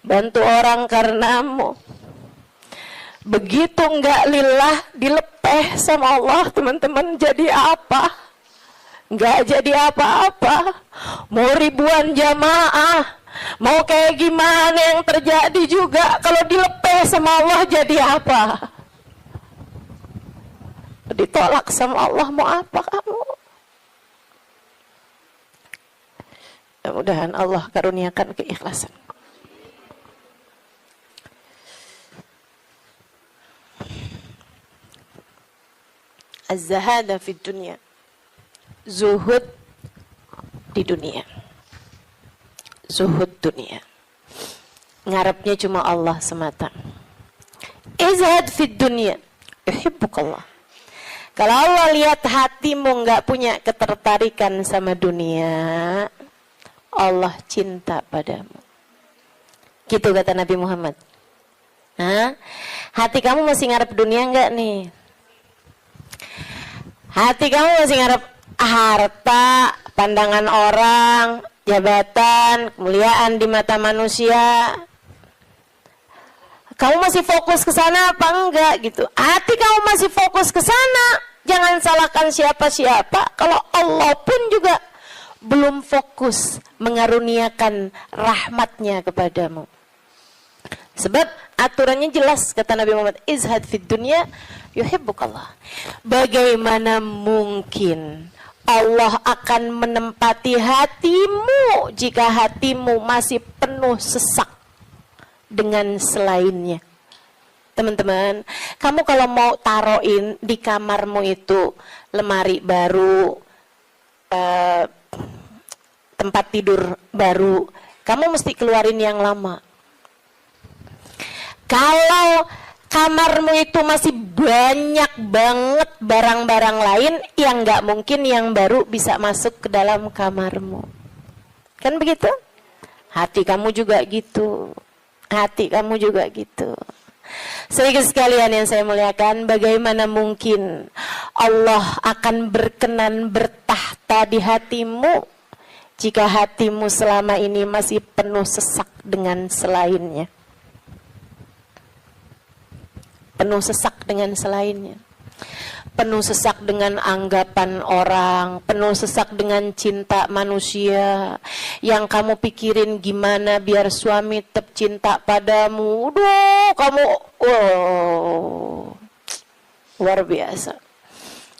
bantu orang karenamu. Begitu enggak lillah, dilepeh sama Allah, teman-teman, jadi apa? Enggak jadi apa-apa. Mau ribuan jamaah, mau kayak gimana yang terjadi juga, kalau dilepeh sama Allah jadi apa? Ditolak sama Allah, mau apa kamu? Mudah-mudahan Allah karuniakan keikhlasan. Az-zahada fid dunya, zuhud di dunia, zuhud dunia, ngarepnya cuma Allah semata. Izhad fid dunya, yuhibbukallah. Kalau Allah lihat hatimu nggak punya ketertarikan sama dunia, Allah cinta padamu. Gitu kata Nabi Muhammad. Hah? Hati kamu masih ngarep dunia nggak nih? Hati kamu masih ngarep harta, pandangan orang, jabatan, kemuliaan di mata manusia? Kamu masih fokus ke sana apa enggak gitu? Hati kamu masih fokus ke sana, jangan salahkan siapa-siapa. Kalau Allah pun juga belum fokus mengaruniakan rahmatnya kepadamu. Sebab aturannya jelas, kata Nabi Muhammad, izhad fid dunya yuhibbukallah. Bagaimana mungkin Allah akan menempati hatimu jika hatimu masih penuh sesak dengan selainnya? Teman-teman, kamu kalau mau taruhin di kamarmu itu lemari baru, tempat tidur baru, kamu mesti keluarin yang lama. Kalau kamarmu itu masih banyak banget barang-barang lain, yang nggak mungkin yang baru bisa masuk ke dalam kamarmu. Kan begitu? Hati kamu juga gitu. Hati kamu juga gitu. Sedikit sekalian yang saya muliakan, bagaimana mungkin Allah akan berkenan bertahta di hatimu jika hatimu selama ini masih penuh sesak dengan selainnya? Penuh sesak dengan selainnya. Penuh sesak dengan anggapan orang, penuh sesak dengan cinta manusia. Yang kamu pikirin gimana biar suami tetap cinta padamu. Kamu luar biasa.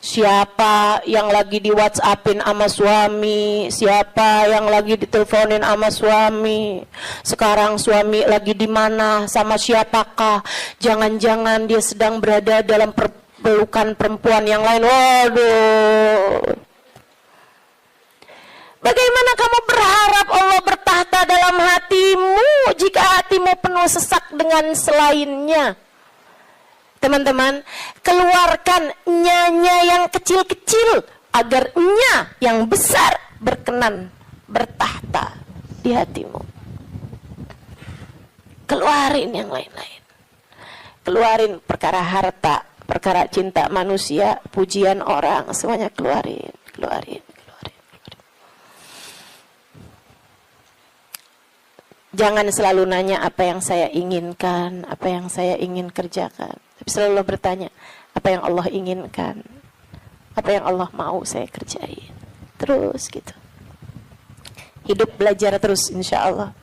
Siapa yang lagi di WhatsAppin sama suami, siapa yang lagi diteleponin sama suami. Sekarang suami lagi di mana, sama siapakah? Jangan-jangan dia sedang berada dalam pelukan perempuan yang lain. Waduh. Bagaimana kamu berharap Allah bertahta dalam hatimu jika hatimu penuh sesak dengan selainnya. Teman-teman, keluarkan nya yang kecil-kecil agar nya yang besar berkenan bertahta di hatimu. Keluarin yang lain-lain. Keluarin perkara harta, perkara cinta manusia, pujian orang, semuanya keluarin. Jangan selalu nanya apa yang saya inginkan, apa yang saya ingin kerjakan. Tapi selalu bertanya, apa yang Allah inginkan, apa yang Allah mau saya kerjain. Terus gitu. Hidup belajar terus insya Allah.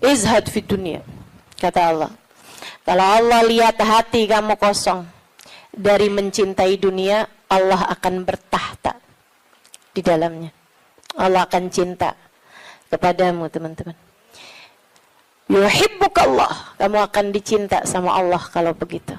Izhad fi dunia, kata Allah. Kalau Allah lihat hati kamu kosong dari mencintai dunia, Allah akan bertahta di dalamnya. Allah akan cinta kepadamu, teman-teman. Yuhibbukallah, kamu akan dicinta sama Allah kalau begitu.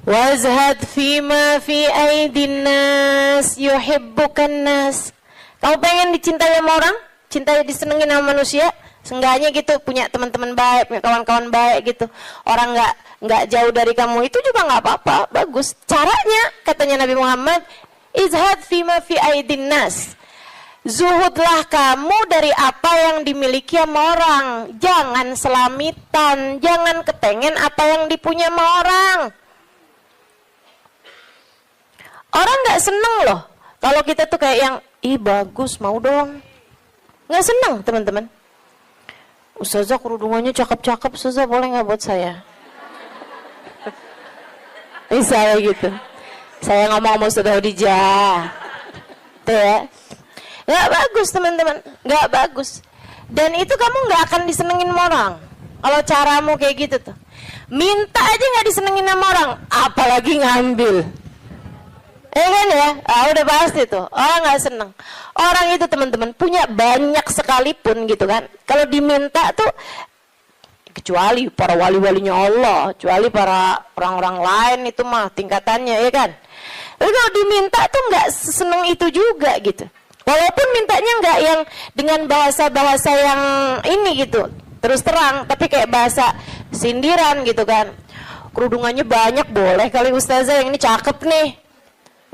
Wazhad fima fi aidin nas yuhibbukan nas. Kamu pengen dicintai sama orang, cintai disenengin sama manusia, seenggaknya gitu punya teman-teman baik, punya kawan-kawan baik gitu. Orang nggak jauh dari kamu itu juga nggak apa-apa, bagus. Caranya katanya Nabi Muhammad, izhad fima fi aidin nas. Zuhudlah kamu dari apa yang dimiliki sama orang. Jangan selamitan, jangan kepengen apa yang dipunya sama orang. Orang gak seneng loh kalau kita tuh kayak yang, ih bagus, mau dong. Gak seneng, teman-teman. Ustazah kerudungannya cakep-cakep, Ustazah boleh gak buat saya? Misalnya gitu. Saya ngomong sama Ustazah Khadijah. Tuh ya. Gak bagus, teman-teman. Gak bagus. Dan itu kamu gak akan disenengin sama orang kalau caramu kayak gitu tuh. Minta aja gak disenengin sama orang, apalagi ngambil. Kan ya? Udah pasti tuh. Orang gak seneng. Orang itu, teman-teman, punya banyak sekalipun gitu kan. Kalau diminta tuh, kecuali para wali-walinya Allah, kecuali para orang-orang lain itu mah tingkatannya, ya kan. Tapi kalau diminta tuh gak seneng itu juga gitu. Walaupun mintanya nggak yang dengan bahasa-bahasa yang ini gitu, terus terang, tapi kayak bahasa sindiran gitu kan. Kerudungannya banyak, boleh kali Ustazah, yang ini cakep nih,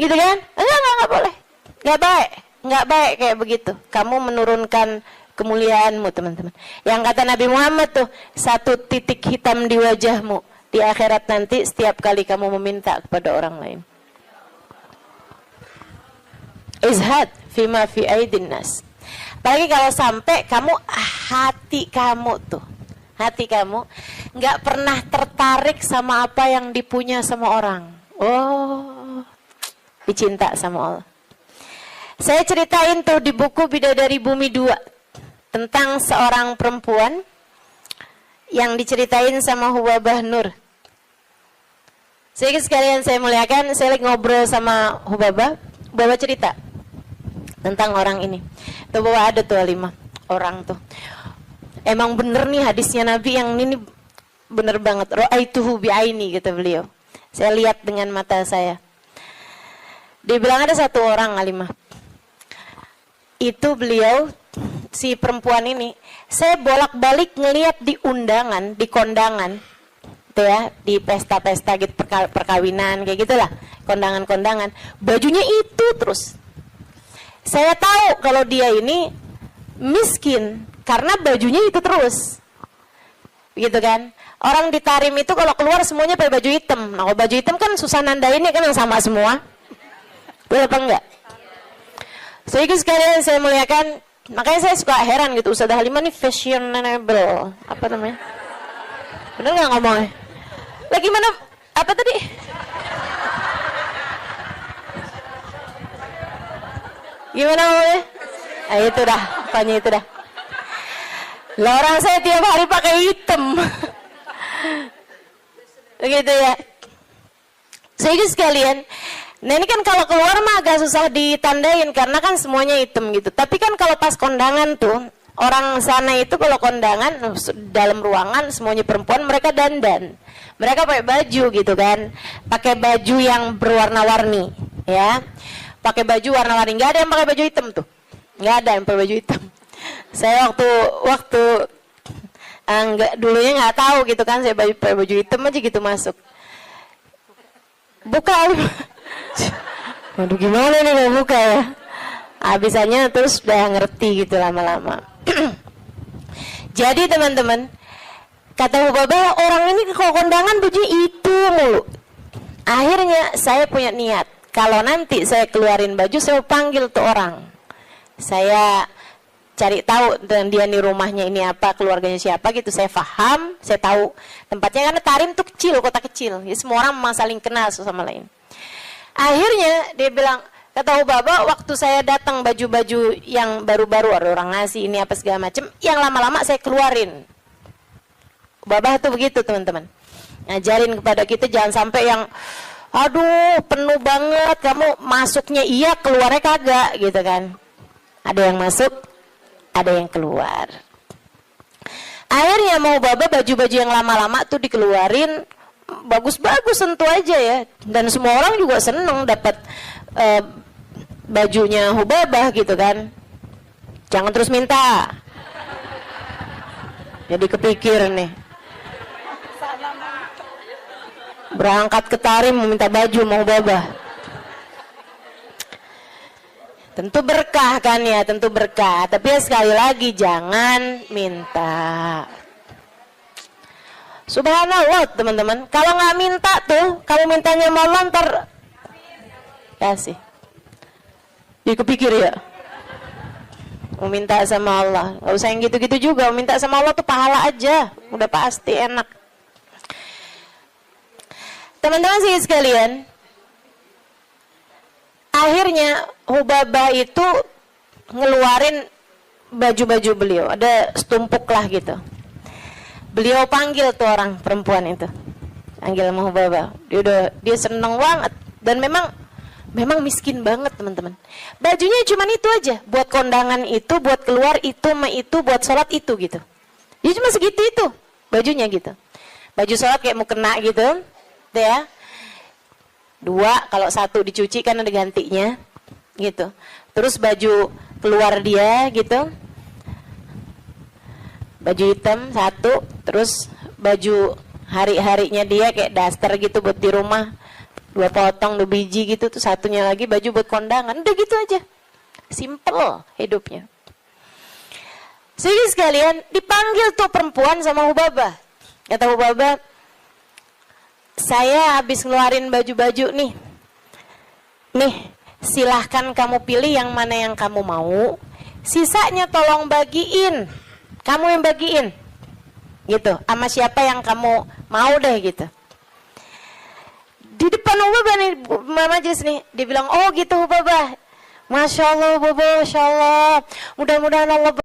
gitu kan? Enggak boleh, nggak baik kayak begitu. Kamu menurunkan kemuliaanmu, teman-teman. Yang kata Nabi Muhammad tuh, 1 titik hitam di wajahmu di akhirat nanti setiap kali kamu meminta kepada orang lain. Izhad fima fi aidin nas. Apalagi kalau sampai kamu, hati kamu nggak pernah tertarik sama apa yang dipunya sama orang. Oh, dicinta sama Allah. Saya ceritain tuh di buku Bidadari Bumi 2 tentang seorang perempuan yang diceritain sama Hubabah Nur. Sekalian saya muliakan, saya lagi ngobrol sama Hubabah cerita tentang orang ini. Tuh bahwa ada tuh 5 orang tuh. Emang bener nih hadisnya Nabi yang ini bener banget. Ra'aituhu bi'aini, kata beliau. Saya lihat dengan mata saya. Dia bilang ada 1 orang alimah. Itu beliau, si perempuan ini, saya bolak-balik ngelihat di undangan, di kondangan, tuh ya, di pesta-pesta gitu, perkawinan kayak gitulah, kondangan-kondangan, bajunya itu terus. Saya tahu kalau dia ini miskin karena bajunya itu terus, gitu kan? Orang di Tarim itu kalau keluar semuanya pakai baju hitam. Nah, kalau baju hitam kan susah nandainnya kan yang sama semua. Betul apa enggak? Jadi sekalian saya muliakan, makanya saya suka heran gitu, Ustazah Halimah nih fashionable, apa namanya? Bener nggak ngomongnya? Lagi mana? Apa tadi? Gimana ngomongnya? Itu dah, pokoknya itu dah. Lah orang saya tiap hari pakai hitam. Begitu ya. Jadi sekalian, nah ini kan kalau keluar mah agak susah ditandain karena kan semuanya hitam gitu. Tapi kan kalau pas kondangan tuh, orang sana itu kalau kondangan dalam ruangan semuanya perempuan, mereka dandan. Mereka pakai baju gitu kan. Pakai baju yang berwarna-warni, ya. Pakai baju warna-warni, nggak ada yang pakai baju hitam tuh, nggak ada yang pakai baju hitam. Saya waktu enggak dulunya nggak tahu gitu kan, saya pakai baju hitam aja gitu masuk. Buka. Waduh gimana nih kalau buka ya? Habisannya terus udah ngerti gitu lama-lama. Jadi teman-teman, kata Hubabah, orang ini kalau kondangan baju itu mulu. Akhirnya saya punya niat, kalau nanti saya keluarin baju, saya panggil tuh orang. Saya cari tahu dan dia nih rumahnya ini apa, keluarganya siapa gitu, saya paham, saya tahu tempatnya karena Tarim tuh kecil, kota kecil. Ya, semua orang memang saling kenal satu sama lain. Akhirnya dia bilang, kata Hubabah, waktu saya datang baju-baju yang baru-baru, ada orang ngasih ini apa segala macam, yang lama-lama saya keluarin. Hubabah tuh begitu teman-teman. Ngajarin kepada kita jangan sampai yang aduh penuh banget, kamu masuknya iya keluarnya kagak gitu kan. Ada yang masuk, ada yang keluar. Akhirnya mau Hubabah baju-baju yang lama-lama tuh dikeluarin, bagus-bagus tentu aja ya. Dan semua orang juga seneng dapat bajunya Hubabah gitu kan. Jangan terus minta. Jadi kepikir nih. Berangkat ke Tarim meminta baju mau Hubabah. Tentu berkah kan ya, tentu berkah. Tapi ya sekali lagi jangan minta. Subhanallah teman-teman. Kalau nggak minta tuh, kalau mintanya mau ntar kasih. Jadi kepikir ya. Mau minta sama Allah. Gak usah yang gitu-gitu juga. Mau minta sama Allah tuh pahala aja. Udah pasti enak. Teman-teman sih sekalian, akhirnya Hubabah itu ngeluarin baju-baju beliau, ada setumpuk lah gitu. Beliau panggil tuh orang perempuan itu, panggil sama Hubabah. Dia seneng banget dan memang miskin banget teman-teman. Bajunya cuma itu aja, buat kondangan itu, buat keluar itu, buat sholat itu gitu. Dia cuma segitu itu bajunya gitu. Baju sholat kayak mau kena gitu. Ya, 2 kalau 1 dicuci kan ada gantinya gitu. Terus baju keluar dia gitu, baju hitam 1, terus baju hari-harinya dia kayak daster gitu buat di rumah, 2 potong 2 biji gitu, tuh satunya lagi baju buat kondangan. Udah gitu aja, simple hidupnya. Jadi sekalian dipanggil tuh perempuan sama Hubabah. Kata Hubabah, saya habis ngeluarin baju-baju nih. Nih, silahkan kamu pilih yang mana yang kamu mau. Sisanya tolong bagiin. Kamu yang bagiin. Gitu, sama siapa yang kamu mau deh gitu. Di depan Hubabah nih, Majlis nih, dia bilang, oh gitu Hubabah. Masya Allah Hubabah, Masya Allah. Mudah-mudahan Allah